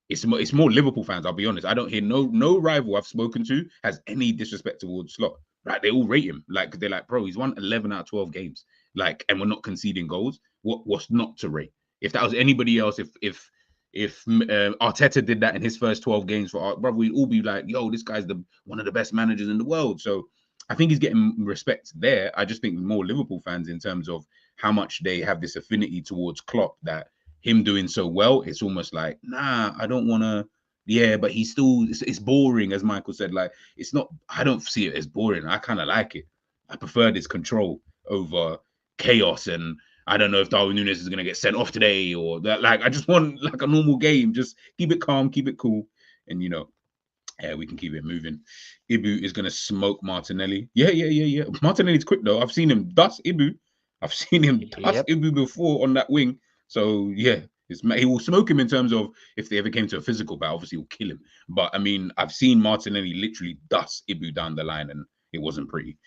It's more Liverpool fans. I'll be honest. I don't hear no rival I've spoken to has any disrespect towards Slot. Right? They all rate him. Like they're like, bro, he's won 11 out of 12 games. Like, and we're not conceding goals. What's not to rate? If that was anybody else, if Arteta did that in his first 12 games for our brother, we'd all be like, yo, this guy's one of the best managers in the world. So I think he's getting respect there. I just think more Liverpool fans in terms of how much they have this affinity towards Klopp, that him doing so well, it's almost like, nah, I don't want to. Yeah, but he's still, it's boring, as Michael said. Like, it's not, I don't see it as boring. I kind of like it. I prefer this control over chaos. And I don't know if Darwin Núñez is going to get sent off today or that. Like, I just want like a normal game. Just keep it calm, keep it cool. And, you know, we can keep it moving. Ibu is going to smoke Martinelli. Yeah. Martinelli's quick, though. I've seen him dust Ibu. I've seen him dust Ibu before on that wing. So, yeah, he will smoke him in terms of if they ever came to a physical battle, obviously he'll kill him. But, I mean, I've seen Martinelli literally dust Ibu down the line, and it wasn't pretty.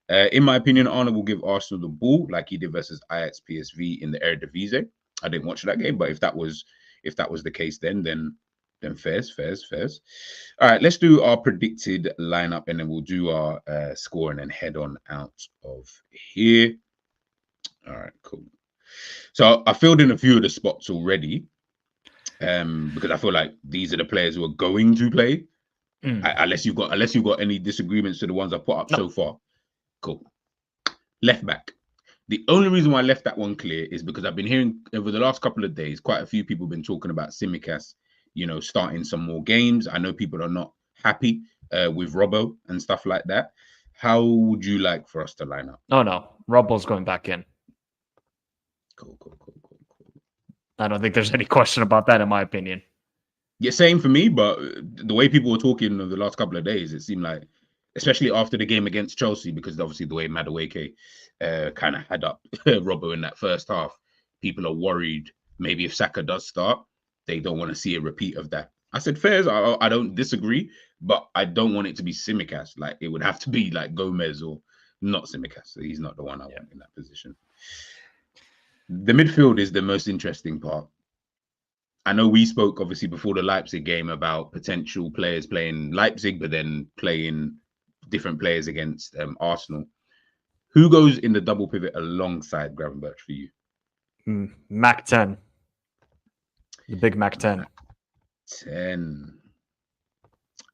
In my opinion, Arne will give Arsenal the ball like he did versus Ajax PSV in the Eredivisie. I didn't watch that game, but if that was the case then fairs. All right, let's do our predicted lineup, and then we'll do our score and then head on out of here. All right, cool. So I filled in a few of the spots already, because I feel like these are the players who are going to play. Unless you've got any disagreements to the ones I put up so far. Cool. Left back. The only reason why I left that one clear is because I've been hearing over the last couple of days, quite a few people have been talking about Tsimikas, you know, starting some more games. I know people are not happy with Robbo and stuff like that. How would you like for us to line up? Oh, no. Robbo's going back in. Cool. I don't think there's any question about that, in my opinion. Yeah, same for me, but the way people were talking over the last couple of days, it seemed like, especially after the game against Chelsea, because obviously the way Madueke kind of had up Robbo in that first half, people are worried maybe if Saka does start, they don't want to see a repeat of that. I said, fairs, I don't disagree, but I don't want it to be Tsimikas. Like, it would have to be like Gomez or not Tsimikas. He's not the one I want in that position. The midfield is the most interesting part. I know we spoke obviously before the Leipzig game about potential players playing Leipzig, but then playing different players against Arsenal. Who goes in the double pivot alongside Gravenberch for you? Mac 10. The big Mac 10. 10.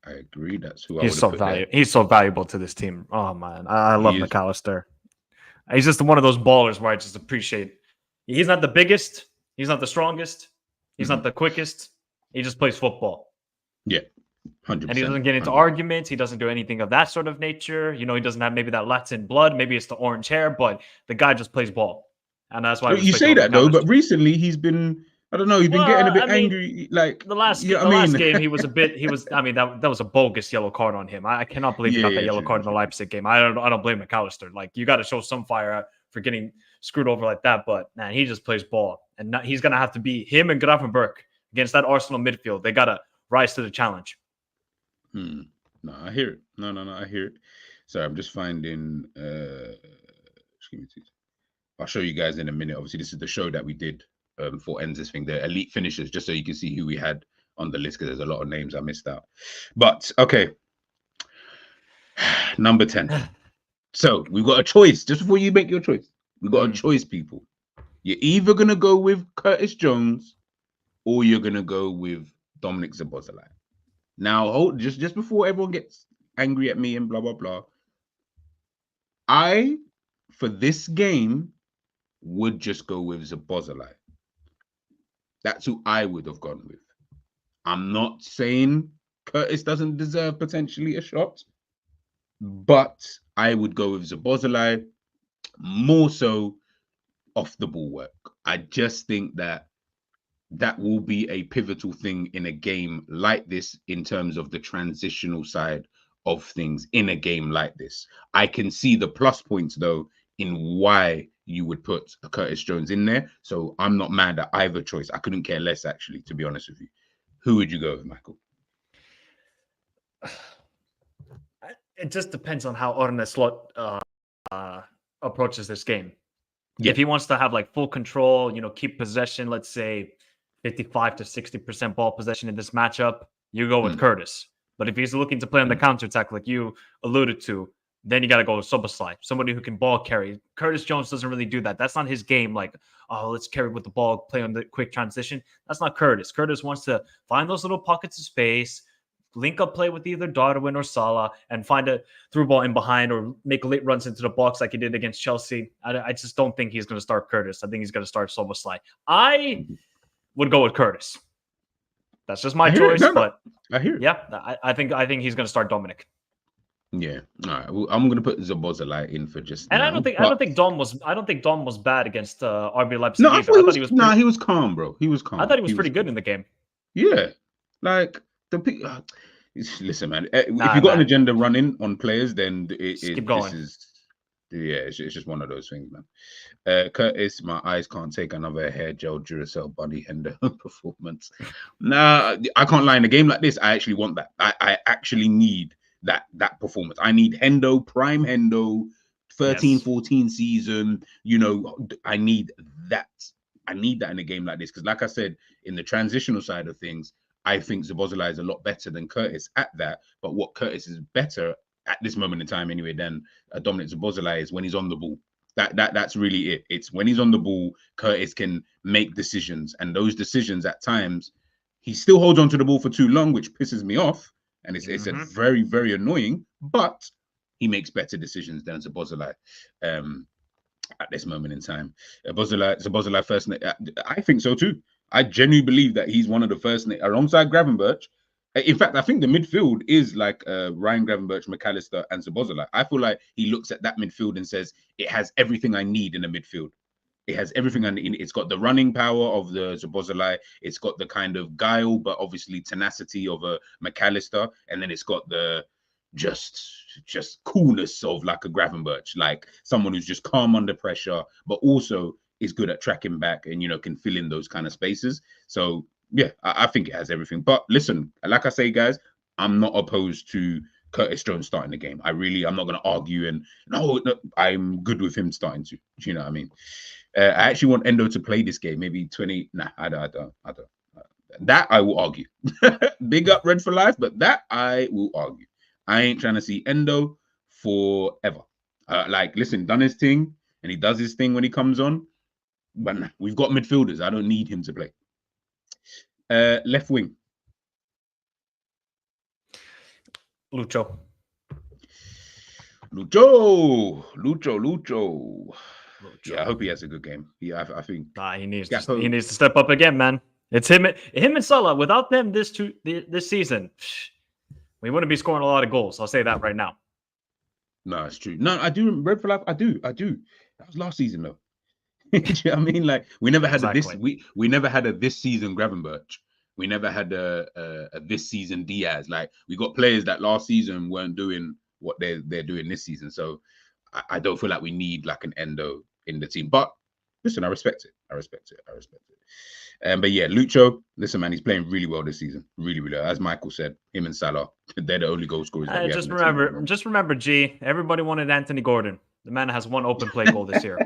I agree. That's who He's so valuable. He's so valuable to this team. Oh man, I love McAllister. He's just one of those ballers where I just appreciate. He's not the biggest. He's not the strongest. He's not the quickest. He just plays football. Yeah, 100%. And he doesn't get into arguments. He doesn't do anything of that sort of nature. You know, he doesn't have maybe that Latin blood. Maybe it's the orange hair, but the guy just plays ball. And that's why you say that though. But recently he's been, I don't know, he's been getting a bit angry. Like the last game, he was a bit. I mean, that was a bogus yellow card on him. I cannot believe he got that yellow card in the Leipzig game. I don't blame McAllister. Like, you got to show some fire for getting screwed over like that. But man, he just plays ball, and he's gonna have to be him and Gravenberch against that Arsenal midfield. They gotta rise to the challenge. No, I hear it. No, I hear it. Sorry, I'm just finding. Just give me 2 seconds. I'll show you guys in a minute. Obviously, this is the show that we did for Enz's thing, the elite finishers, just so you can see who we had on the list because there's a lot of names I missed out. But okay, number 10. So we've got a choice. Just before you make your choice, we've got a choice, people. You're either gonna go with Curtis Jones or you're gonna go with Dominic Szoboszlai. Now, hold just before everyone gets angry at me and blah blah blah. I, for this game, would just go with Szoboszlai. That's who I would have gone with. I'm not saying Curtis doesn't deserve potentially a shot, but I would go with Szoboszlai more so off the ball work. I just think that will be a pivotal thing in a game like this in terms of the transitional side of things in a game like this. I can see the plus points though in why you would put a Curtis Jones in there. So I'm not mad at either choice. I couldn't care less, actually, to be honest with you. Who would you go with, Michael? It just depends on how Arne Slot approaches this game. Yeah. If he wants to have like full control, keep possession, let's say 55 to 60% ball possession in this matchup, you go with Curtis. But if he's looking to play on the counterattack, like you alluded to, then you got to go with Szoboszlai, somebody who can ball carry. Curtis Jones doesn't really do that. That's not his game. Like, oh, let's carry with the ball, play on the quick transition. That's not Curtis. Curtis wants to find those little pockets of space, link up play with either Darwin or Salah, and find a through ball in behind or make late runs into the box like he did against Chelsea. I just don't think he's going to start Curtis. I think he's going to start Szoboszlai. I would go with Curtis. That's just my choice, but I hear it. Yeah, I think he's going to start Dominic. Yeah, all right. Well, I'm gonna put Szoboszlai in for just. And now, I don't think Dom was bad against RB Leipzig. No, I thought he was. He was calm, bro. He was calm. I thought he was pretty good in the game. Yeah, like the. Listen, man. If you got an agenda running on players, then keep going. It's just one of those things, man. Curtis, my eyes can't take another hair gel Duracell Bunny Hendo performance. Nah, I can't lie. In a game like this, I actually want that. I actually need that performance. I need Hendo, prime Hendo, 13-14 season. I need that. I need that in a game like this because, like I said, in the transitional side of things, I think Szoboszlai is a lot better than Curtis at that. But what Curtis is better at this moment in time, anyway, than Dominic Szoboszlai is when he's on the ball. That's really it. It's when he's on the ball, Curtis can make decisions, and those decisions at times he still holds on to the ball for too long, which pisses me off. And it's a very, very annoying, but he makes better decisions than Szoboszlai at this moment in time. Szoboszlai first, I think so too. I genuinely believe that he's one of the first, alongside Gravenberch. In fact, I think the midfield is like Ryan Gravenberch, McAllister, and Szoboszlai. I feel like he looks at that midfield and says, it has everything I need in a midfield. It has everything I need. It's got the running power of the Szoboszlai. It's got the kind of guile, but obviously tenacity of a McAllister. And then it's got the just coolness of like a Gravenberch, like someone who's just calm under pressure, but also is good at tracking back and, can fill in those kind of spaces. So, yeah, I think it has everything. But listen, like I say, guys, I'm not opposed to Curtis Jones starting the game. I'm not going to argue and no, I'm good with him starting to. Do you know what I mean? I actually want Endo to play this game. Maybe 20. Nah, I don't. That I will argue. Big up Red for Life, but that I will argue. I ain't trying to see Endo forever. Listen, done his thing, and he does his thing when he comes on. But nah, we've got midfielders. I don't need him to play. Left wing. Lucho. Yeah, I hope he has a good game. Yeah, I think he needs to step up again, man. It's him and Salah. Without them this season, we wouldn't be scoring a lot of goals. I'll say that right now. No, it's true. No, I do. Red for Life, I do. That was last season though. Do you know what I mean? Like we never had we never had a this season Gravenberch. We never had a this season Diaz. Like we got players that last season weren't doing what they're doing this season. So I don't feel like we need like an Endo in the team. But listen, I respect it. But yeah, Lucho, listen, man, he's playing really well this season. Really, really well. As Michael said, him and Salah, they're the only goal scorers. Just remember, G, everybody wanted Anthony Gordon. The man has one open play goal this year.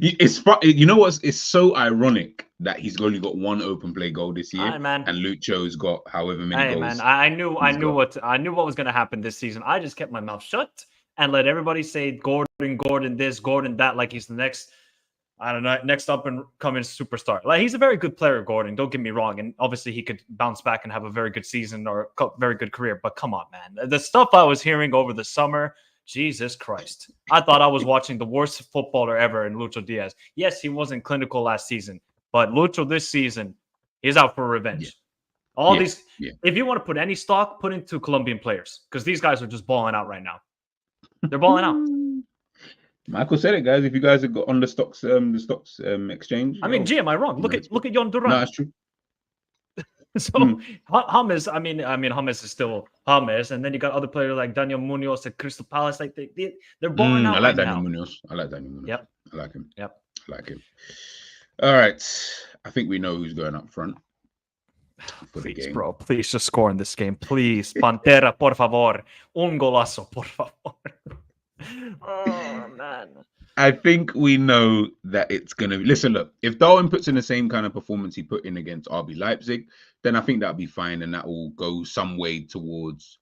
You know what? It's so ironic that he's only got one open play goal this year, Aye, man. and Lucho's got however many Hey, goals. man, I knew got. what was going to happen this season. I just kept my mouth shut and let everybody say Gordon this, Gordon that, like he's the next, I don't know, next up and coming superstar. Like he's a very good player, Gordon. Don't get me wrong, and obviously he could bounce back and have a very good season or a very good career. But come on, man, the stuff I was hearing over the summer, Jesus Christ, I thought I was watching the worst footballer ever in Lucho Diaz. Yes, he wasn't clinical last season, but Lucho this season, he's out for revenge. Yeah. All these, if you want to put any stock, put into Colombian players because these guys are just balling out right now. They're balling out. Michael said it, guys. If you guys have got on the stocks exchange, I mean, G, am I wrong? Look at Jon Duran. No, that's true. So James, I mean, James is still James, and then you got other players like Daniel Munoz at Crystal Palace. Like they're balling out. I like right Daniel now. Munoz. I like Daniel Munoz. Yep. I like him. Yep. I like him. All right. I think we know who's going up front. Please, bro. Please just score in this game. Please. Pantera, por favor. Un golazo, por favor. Oh, man. I think we know that it's going to... Listen, look. If Darwin puts in the same kind of performance he put in against RB Leipzig, then I think that'll be fine, and that will go some way towards...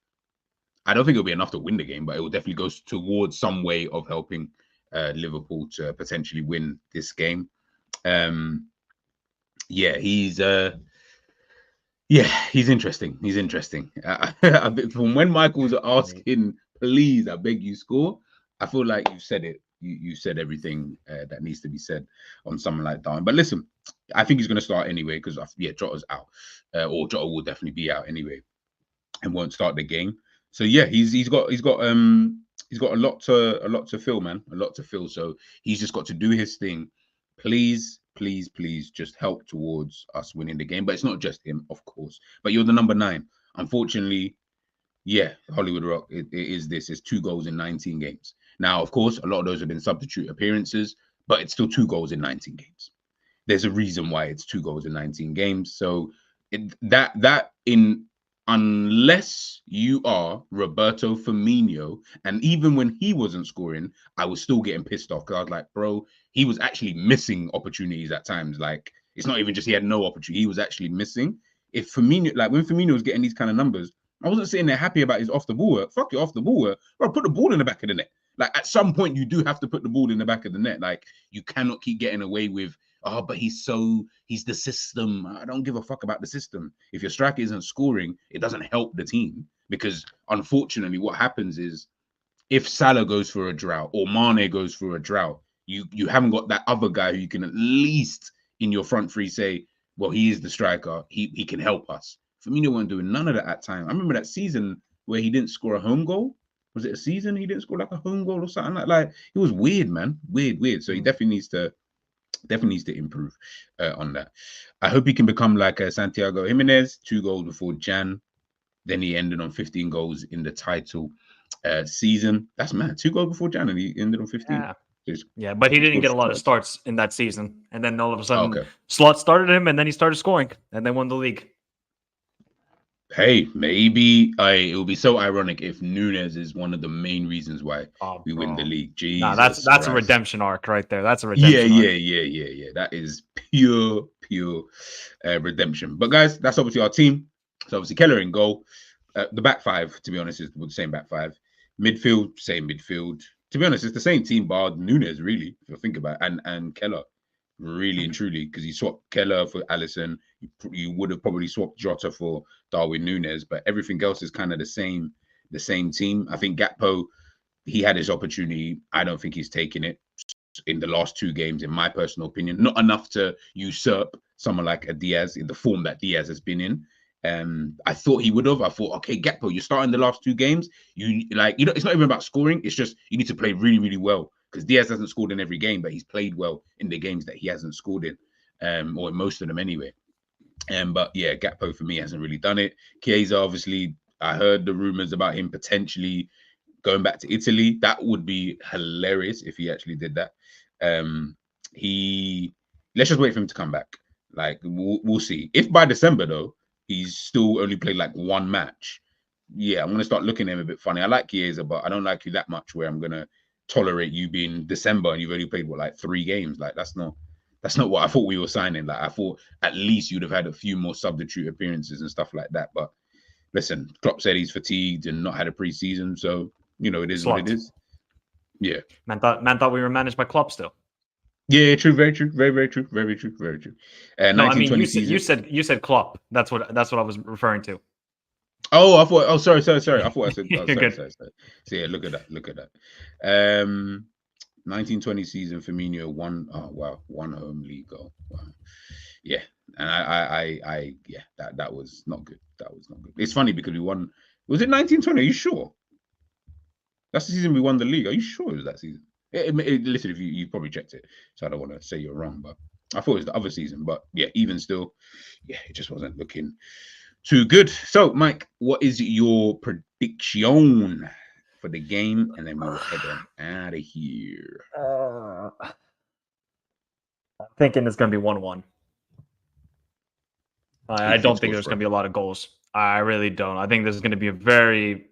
I don't think it'll be enough to win the game, but it will definitely go towards some way of helping Liverpool to potentially win this game. He's interesting. He's interesting. From when Michael's asking, please, I beg you score, I feel like you've said it. You said everything that needs to be said on someone like Darwin. But listen, I think he's going to start anyway because Jota's out, or Jota will definitely be out anyway, and won't start the game. So yeah, he's got a lot to fill, man, a lot to fill. So he's just got to do his thing. Please just help towards us winning the game. But it's not just him, of course. But you're the number 9. Unfortunately, Hollywood Rock, it is this. It's 2 goals in 19 games. Now, of course, a lot of those have been substitute appearances, but it's still 2 goals in 19 games. There's a reason why it's 2 goals in 19 games. So unless you are Roberto Firmino, and even when he wasn't scoring, I was still getting pissed off because I was like, bro, he was actually missing opportunities at times. Like, it's not even just he had no opportunity, he was actually missing. If Firmino, like when Firmino was getting these kind of numbers, I wasn't sitting there happy about his off the ball work. Fuck your off the ball work. Bro, put the ball in the back of the net. Like, at some point, you do have to put the ball in the back of the net. Like, you cannot keep getting away with, oh, but he's the system. I don't give a fuck about the system. If your striker isn't scoring, it doesn't help the team. Because unfortunately, what happens is if Salah goes for a drought or Mane goes for a drought, you haven't got that other guy who you can at least in your front three say, well, he is the striker. He can help us. Firmino wasn't doing none of that at time. I remember that season where he didn't score a home goal. Was it a season he didn't score like a home goal or something like it was weird, man. Weird. So he definitely needs to improve on that. I hope he can become like Santiago Jimenez, 2 goals before Jan. Then he ended on 15 goals in the title season. That's mad. 2 goals before Jan and he ended on 15. Yeah, but he didn't get a lot of starts in that season. And then all of a sudden, Slot started him and then he started scoring and then won the league. Hey, maybe it will be so ironic if Nunes is one of the main reasons why we win the league. Jesus, nah, that's a redemption arc right there. That's a redemption arc. Yeah. That is pure redemption. But guys, that's obviously our team. So obviously Keller in goal. The back 5, to be honest, is the same back 5. Midfield, same midfield. To be honest, it's the same team bar Nunes, really, if you think about it, and Keller. Really and truly, because you swapped Keller for Alisson, you would have probably swapped Jota for Darwin Nunes, but everything else is kind of the same team. I think Gakpo, he had his opportunity. I don't think he's taken it in the last 2 games, in my personal opinion. Not enough to usurp someone like a Diaz in the form that Diaz has been in. I thought he would have. I thought, okay, Gakpo, you're starting the last 2 games. It's not even about scoring. It's just you need to play really, really well. Because Diaz hasn't scored in every game, but he's played well in the games that he hasn't scored in, or in most of them anyway. But yeah, Gakpo for me hasn't really done it. Chiesa, obviously, I heard the rumors about him potentially going back to Italy. That would be hilarious if he actually did that. Let's just wait for him to come back. Like we'll see. If by December though, he's still only played like 1 match. Yeah, I'm gonna start looking at him a bit funny. I like Chiesa, but I don't like you that much where I'm gonna tolerate you being December and you've only played like 3 games. Like that's not That's not what I thought we were signing. Like I thought at least you'd have had a few more substitute appearances and stuff like that. But listen, Klopp said he's fatigued and not had a preseason, so it is what it is. Yeah. Man thought we were managed by Klopp still. Yeah, true, very true, very true, very true, very true. No, I mean season. you said Klopp. That's what I was referring to. Oh, I thought. Oh, sorry. I thought I said. Oh, sorry. So yeah, look at that. 1920 season, Firmino won. Oh wow, one home league goal. Wow. Yeah, and I that was not good. That was not good. It's funny because we won. Was it 1920? Are you sure? That's the season we won the league. Are you sure it was that season? Listen, if you probably checked it, so I don't want to say you're wrong, but I thought it was the other season. But yeah, even still, yeah, it just wasn't looking too good. So, Mike, what is your prediction for the game? And then we'll head on out of here. I'm thinking it's going to be 1-1. I don't think there's going to be a lot of goals. I really don't. I think this is going to be a very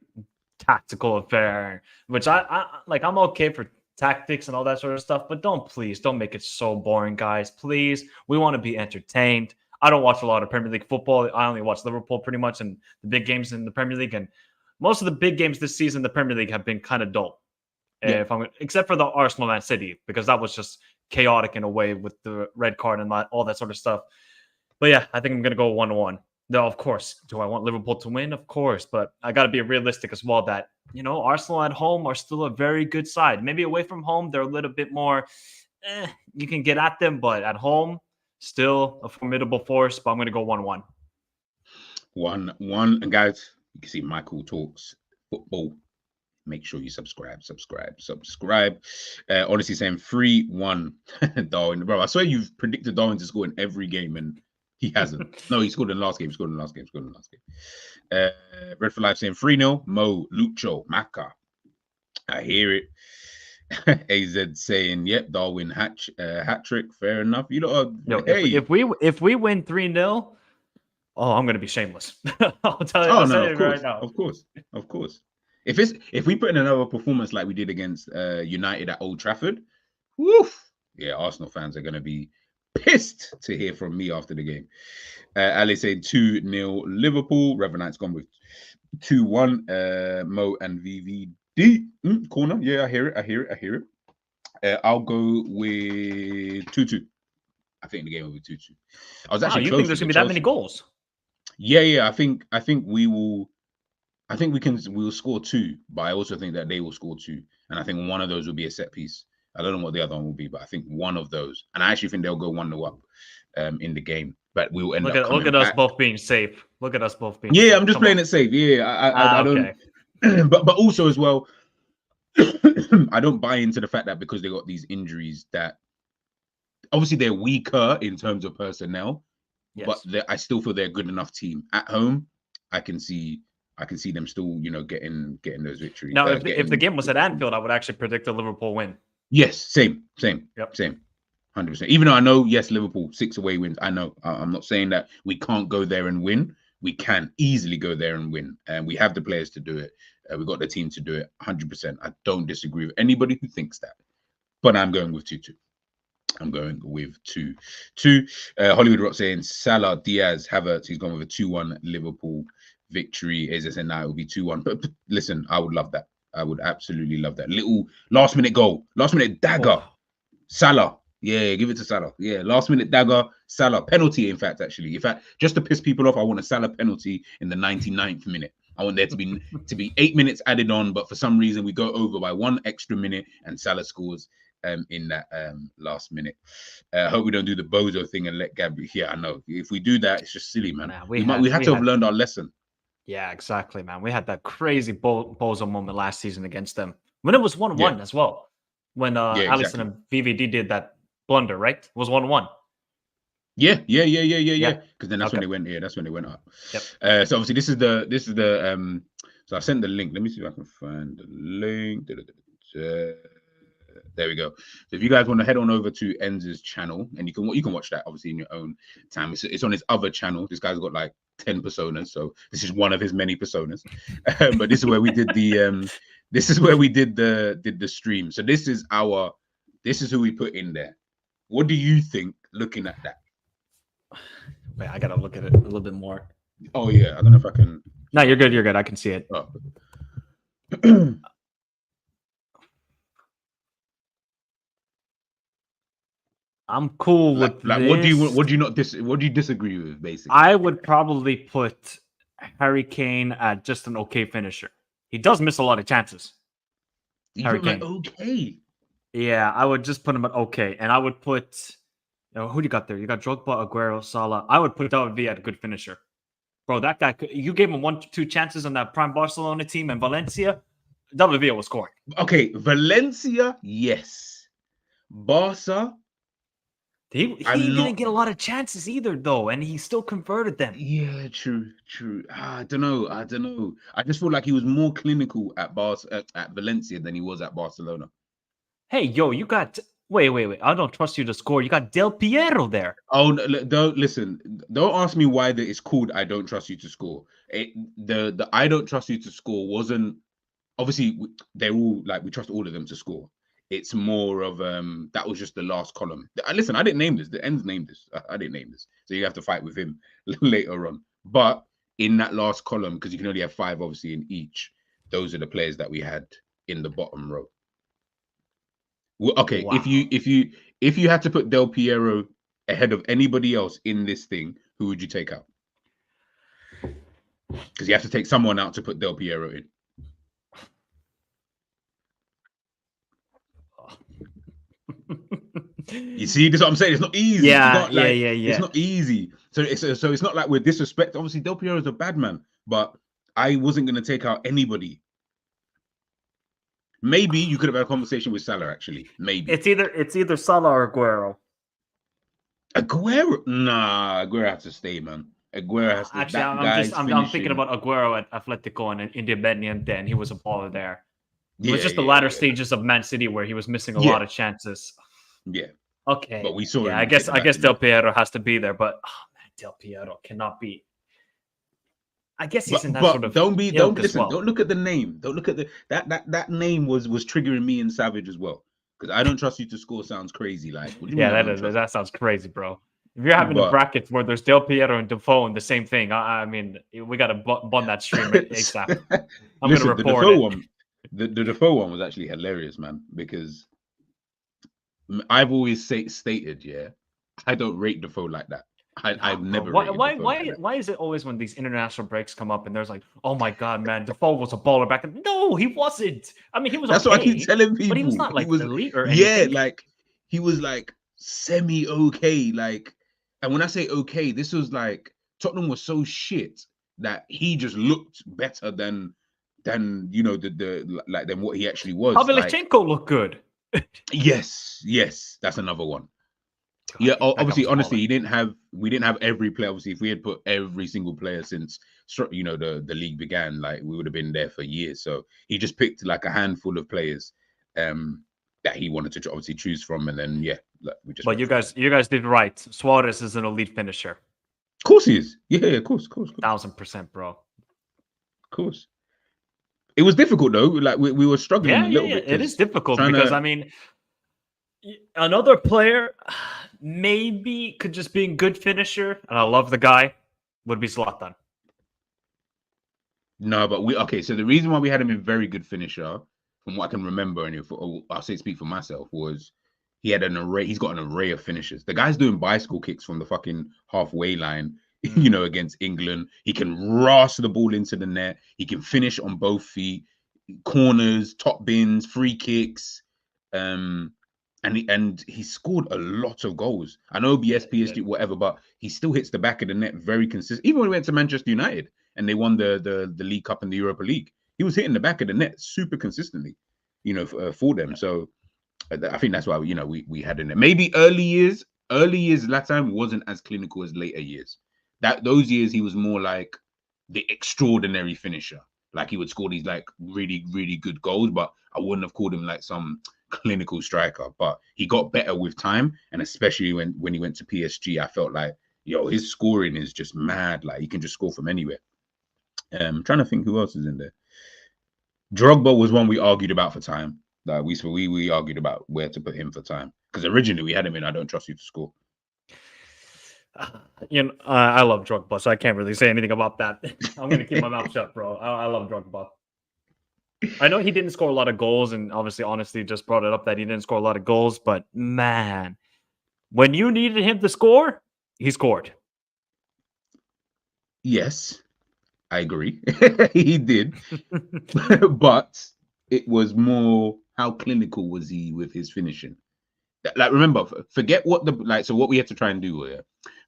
tactical affair, which I like. I'm okay for tactics and all that sort of stuff, but please don't make it so boring, guys. Please, we want to be entertained. I don't watch a lot of Premier League football. I only watch Liverpool pretty much and the big games in the Premier League. And most of the big games this season in the Premier League have been kind of dull. Yeah. Except for the Arsenal Man City, because that was just chaotic in a way with the red card and all that sort of stuff. But yeah, I think I'm going to go 1-1. Though, of course, do I want Liverpool to win? Of course. But I got to be realistic as well that, Arsenal at home are still a very good side. Maybe away from home, they're a little bit more, you can get at them. But at home, still a formidable force. But I'm going to go 1-1. 1-1. And guys, you can see Michael talks football. Make sure you subscribe. Honestly saying 3-1 Darwin. Bro, I swear you've predicted Darwin to score in every game and he hasn't. No, he scored in the last game. Red for Life saying 3-0. Mo, Lucho, Maka. I hear it. AZ saying, yep, Darwin hat trick. Fair enough. You know, if we win 3-0, oh, I'm gonna be shameless. I'll tell you. Of course, right now. Of course. If we put in another performance like we did against United at Old Trafford, woof, yeah, Arsenal fans are gonna be pissed to hear from me after the game. Ali saying 2-0 Liverpool. Revenant's gone with 2-1. Mo and VVD corner. Yeah, I hear it. I'll go with 2-2. I think the game will be 2-2. I was actually. You think there's gonna be that many goals? Yeah. I think we will. I think we'll score 2, but I also think that they will score 2, and I think one of those will be a set piece. I don't know what the other one will be, but I think one of those, and I actually think they'll go 1-0 up in the game. But we'll end up. Look at us both being safe. Yeah, I'm just playing it safe. Yeah, I don't. Okay. But also as well, I don't buy into the fact that because they got these injuries that obviously they're weaker in terms of personnel, but I still feel they're a good enough team at home. I can see them still, getting those victories. Now, if the game was at Anfield, I would actually predict a Liverpool win. Yes, same. Yep. Same. 100%. Even though I know, yes, Liverpool 6 away wins. I know. I'm not saying that we can't go there and win. We can easily go there and win, and we have the players to do it. We've got the team to do it. 100%. I don't disagree with anybody who thinks that, but I'm going with 2-2. I'm going with 2-2. Hollywood Rock saying Salah, Diaz, Havertz. He's gone with a 2-1 Liverpool victory. As I said, now it will be 2-1. But listen, I would love that. I would absolutely love that. Little last minute goal, last minute dagger. Salah. Yeah, give it to Salah. Yeah, last minute dagger, Salah. Penalty, in fact, just to piss people off, I want a Salah penalty in the 99th minute. I want there to be 8 minutes added on, but for some reason we go over by 1 extra minute and Salah scores in that last minute. I hope we don't do the bozo thing and let Gabby. Yeah, I know. If we do that, it's just silly, man. We had to have learned our lesson. Yeah, exactly, man. We had that crazy bozo moment last season against them when it was 1-1 as well. When Alisson and VVD did that blunder, right? It was 1-1. Yeah. Because then that's when they went. Yeah, that's when they went up. Yep. So obviously this is the. So I sent the link. Let me see if I can find the link. There we go. So if you guys want to head on over to Enz's channel, and you can watch that obviously in your own time. It's on his other channel. This guy's got like 10 personas, so this is one of his many personas. But this is where we did the did the stream. So this is who we put in there. What do you think looking at that. Wait, I gotta look at it a little bit more. Oh yeah, I don't know if I can. No, you're good. You're good. I can see it. Oh. I'm cool with like this. what do you disagree with, basically? I would probably put Harry Kane at just an okay finisher. He does miss a lot of chances. You Harry put him at Kane. okay. Yeah, I would just put him at okay, and I would put. Who do you got there? You got Drogba, Aguero, Salah. I would put David Villa at a good finisher. Bro, that guy. You gave him 1-2 chances on that prime Barcelona team and Valencia. David Villa was scoring. Okay, Valencia, yes. Barca. He didn't get a lot of chances either, though, and he still converted them. Yeah, true. I don't know. I just feel like he was more clinical at Valencia than he was at Barcelona. Hey, yo, you got wait. I don't trust you to score. You got Del Piero there. Oh, don't listen. Don't ask me why it's called "I don't trust you to score." The "I don't trust you to score" wasn't obviously they're all like we trust all of them to score. It's more of that was just the last column. Listen, I didn't name this. The ends named this. I didn't name this, so you have to fight with him later on. But in that last column, because you can only have 5 obviously in each, those are the players that we had in the bottom row. Well, okay, Wow. if you had to put Del Piero ahead of anybody else in this thing, who would you take out? Because you have to take someone out to put Del Piero in. You see, this is what I'm saying. It's not easy. Yeah. It's not easy. So it's not like we're disrespect. Obviously, Del Piero is a bad man, but I wasn't going to take out anybody. Maybe you could have had a conversation with Salah. Actually, maybe it's either Salah or Aguero. Aguero, nah, Aguero has to stay, man. Aguero has to. Actually, I'm thinking about Aguero at Atletico and Independiente, and he was a baller there. It was just the latter stages of Man City where he was missing a lot of chances. Yeah. Okay. But we saw. Yeah, I guess Del Piero has to be there, but Del Piero cannot be. I guess he's in that sort of. Don't listen. Well. Don't look at the name. Don't look at that name was triggering me and Savage as well, because I don't trust you to score sounds crazy. Like that sounds crazy, bro. If you're having the brackets where there's Del Piero and Defoe and the same thing, I mean, we got to bun that stream ASAP. I'm going to report it. The Defoe one was actually hilarious, man, because I've always stated, I don't rate Defoe like that. I've never. Why is it always when these international breaks come up and there's like, oh my god, man, Defoe was a baller back then? No, he wasn't. I mean, he was. That's what I keep telling people. But he was not like elite or anything. Yeah, like he was like semi okay. Like, and when I say okay, this was like Tottenham was so shit that he just looked better than you know than what he actually was. Pavlyuchenko looked good. Yes, that's another one. Yeah, obviously, honestly, we didn't have every player. Obviously, if we had put every single player since the league began, like we would have been there for years. So he just picked like a handful of players that he wanted to obviously choose from, and then we just. But you guys did right. Suarez is an elite finisher. Of course he is. Yeah, of course. 1000%, bro. Of course. It was difficult though. Like we were struggling a little bit. It is difficult because I mean, another player maybe could just be a good finisher, and I love the guy, would be Zlatan. No, but so the reason why we had him in very good finisher, from what I can remember, and I'll speak for myself, was he had an array. He's got an array of finishers. The guy's doing bicycle kicks from the fucking halfway line, against England. He can rasp the ball into the net. He can finish on both feet, corners, top bins, free kicks. And he scored a lot of goals. I know PSG, whatever, but he still hits the back of the net very consistent. Even when he went to Manchester United and they won the League Cup and the Europa League, he was hitting the back of the net super consistently, for them. So I think that's why we had in there. Maybe early years Zlatan wasn't as clinical as later years. Those years he was more like the extraordinary finisher. Like he would score these like really, really good goals, but I wouldn't have called him like some clinical striker. But he got better with time, and especially when he went to PSG, I felt like his scoring is just mad. Like he can just score from anywhere. I'm trying to think who else is in there. Drogba was one we argued about for time. Like we argued about where to put him for time, because originally we had him in I don't trust you to score. I love Drogba, so I can't really say anything about that. I'm gonna keep my mouth shut, bro. I love Drogba. I know he didn't score a lot of goals, and obviously, honestly, just brought it up that he didn't score a lot of goals. But man, when you needed him to score, he scored. Yes, I agree. He did. But it was more how clinical was he with his finishing? Like, remember, forget what so what we had to try and do here.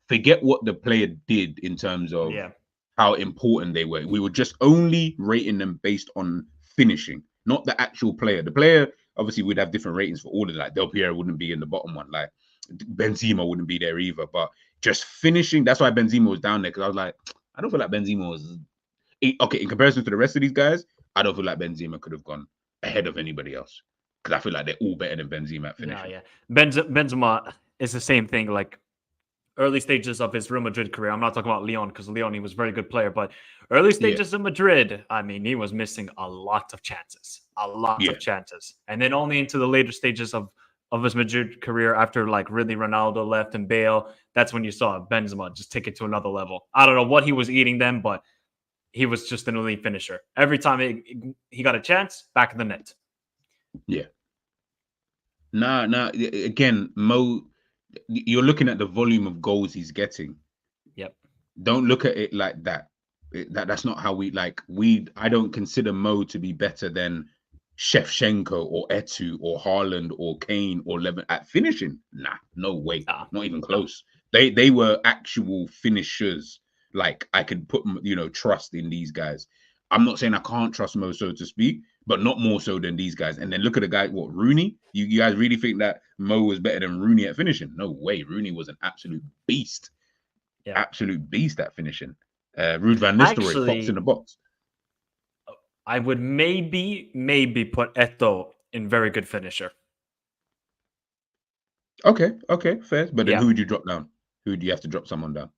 Forget what the player did in terms of Yeah. how important they were. We were just only rating them based on finishing, not the actual player. The player, obviously, we'd have different ratings for all of that. Like Del Piero wouldn't be in the bottom one. Like Benzema wouldn't be there either. But just finishing, that's why Benzema was down there, because I was like, I don't feel like Benzema was okay in comparison to the rest of these guys. I don't feel like Benzema could have gone ahead of anybody else, because I feel like they're all better than Benzema at finishing. Yeah. Benzema is the same thing. Like early stages of his Real Madrid career. I'm not talking about Leon, because Leon, he was a very good player, but early stages of Madrid, I mean, he was missing a lot of chances, and then only into the later stages of his Madrid career, after like really Ronaldo left and Bale, that's when you saw Benzema just take it to another level. I don't know what he was eating then, but he was just an elite finisher. Every time he got a chance, back in the net. Yeah. Nah. Again, Mo, you're looking at the volume of goals he's getting. Yep. Don't look at it like that. That's not how I don't consider Mo to be better than Shevchenko or Etu or Haaland or Kane or Levin at finishing. Nah, no way. Not even close. They were actual finishers. Like, I could put, trust in these guys. I'm not saying I can't trust Mo, so to speak, but not more so than these guys. And then look at the guy, Rooney? You guys really think that Mo was better than Rooney at finishing? No way. Rooney was an absolute beast. Yeah. Absolute beast at finishing. Ruud van Nistelrooy, fox in the box. I would maybe put Eto'o in very good finisher. Okay, fair. But then Yeah. who would you drop down? Who do you have to drop someone down?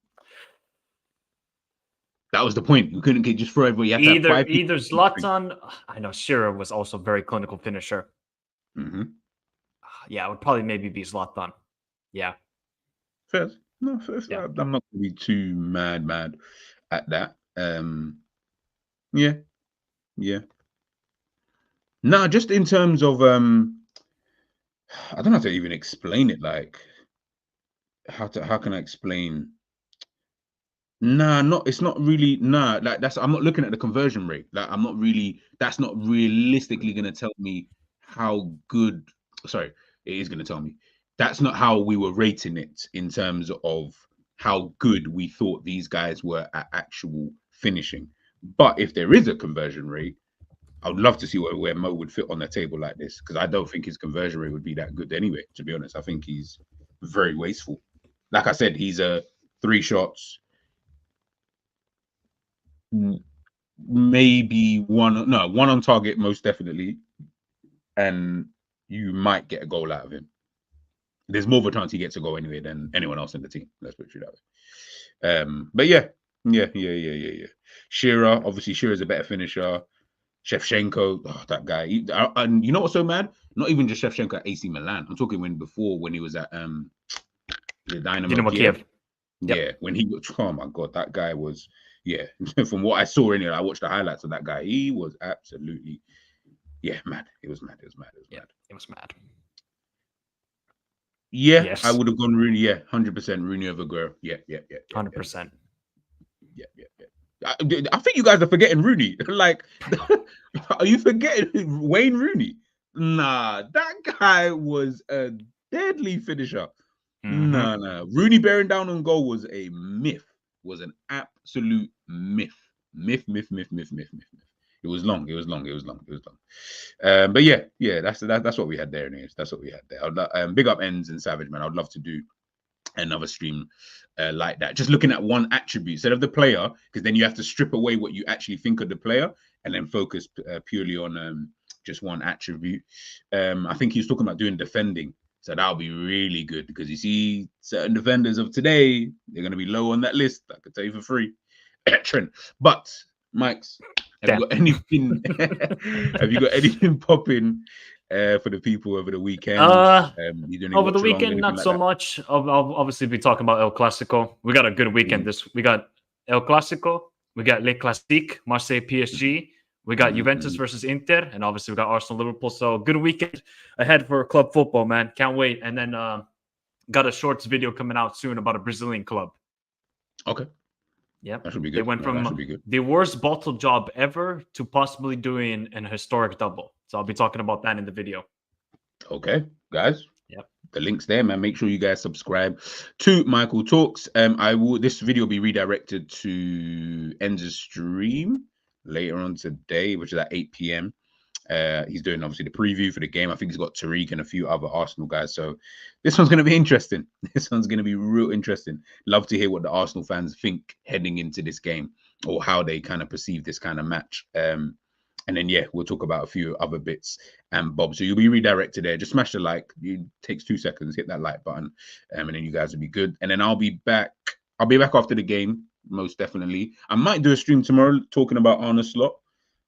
That was the point. We couldn't just throw everybody. You have to have 5 people. Either Zlatan. I know Shearer was also a very clinical finisher. Mm-hmm. Yeah, it would probably maybe be Zlatan. Yeah. Fair. No, fair. Yeah. I'm not going to be too mad at that. Yeah. No, just in terms of I don't know how to even explain it. Like, how can I explain? Nah, it's not really. Nah, like I'm not looking at the conversion rate. Like, that's not realistically going to tell me how good. Sorry, it is going to tell me. That's not how we were rating it in terms of how good we thought these guys were at actual finishing. But if there is a conversion rate, I would love to see where Mo would fit on the table like this, because I don't think his conversion rate would be that good anyway, to be honest. I think he's very wasteful. Like I said, he's 3 shots, maybe one on target, most definitely, and you might get a goal out of him. There's more of a chance he gets a goal anyway than anyone else in the team. Let's put it that way. But yeah. Shearer, obviously, Shearer's a better finisher. Shevchenko, that guy. And you know what's so mad? Not even just Shevchenko at AC Milan. I'm talking when he was at the Dynamo Kiev. Yep. Yeah, when he was, oh my god, that guy was, from what I saw anyway, I watched the highlights of that guy. He was absolutely, mad. It was mad. Yeah, yes. I would have gone Rooney. 100% Rooney over Guerrero. Yeah. 100%. Yeah. I think you guys are forgetting Rooney. Like, are you forgetting Wayne Rooney? Nah, that guy was a deadly finisher. Mm-hmm. Nah. Rooney bearing down on goal was a myth. Was an absolute myth. Myth. It was long. But yeah, that's what we had there. Anyways, that's what we had there. Big up Ends and Savage, man. I'd love to do another stream like that, just looking at one attribute instead of the player, because then you have to strip away what you actually think of the player and then focus purely on just one attribute. I think he was talking about doing defending, so that'll be really good, because you see certain defenders of today, they're going to be low on that list. I could tell you for free. Trent. But Mike's, have you got anything popping for the people over the weekend? You doing any Over the watch-along, weekend, anything not like so that? much. I'll obviously be talking about El Clasico. We got a good weekend. We got El Clasico. We got Le Classique, Marseille PSG. We got Juventus versus Inter, and obviously we got Arsenal Liverpool. So good weekend ahead for club football, man. Can't wait. And then got a shorts video coming out soon about a Brazilian club. Okay. Yep. That should be good. They went That should from be good. the worst bottle job ever to possibly doing an historic double. So I'll be talking about that in the video. Okay, guys. Yep. The link's there, man. Make sure you guys subscribe to Michael Talks. This video will be redirected to Enza's stream later on today, which is at 8 p.m. He's doing obviously the preview for the game. I think he's got Tariq and a few other Arsenal guys. So this one's going to be interesting. This one's going to be real interesting. Love to hear what the Arsenal fans think heading into this game, or how they kind of perceive this kind of match. And then, yeah, we'll talk about a few other bits and bobs. So you'll be redirected there. Just smash the like. It takes 2 seconds. Hit that like button. And then you guys will be good. And then I'll be back. I'll be back after the game, most definitely. I might do a stream tomorrow talking about Arne Slot.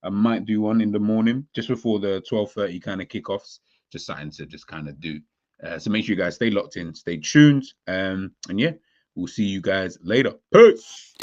I might do one in the morning, just before the 12:30 kind of kickoffs. Just something to just kind of do. So make sure you guys stay locked in, stay tuned. And yeah, we'll see you guys later. Peace.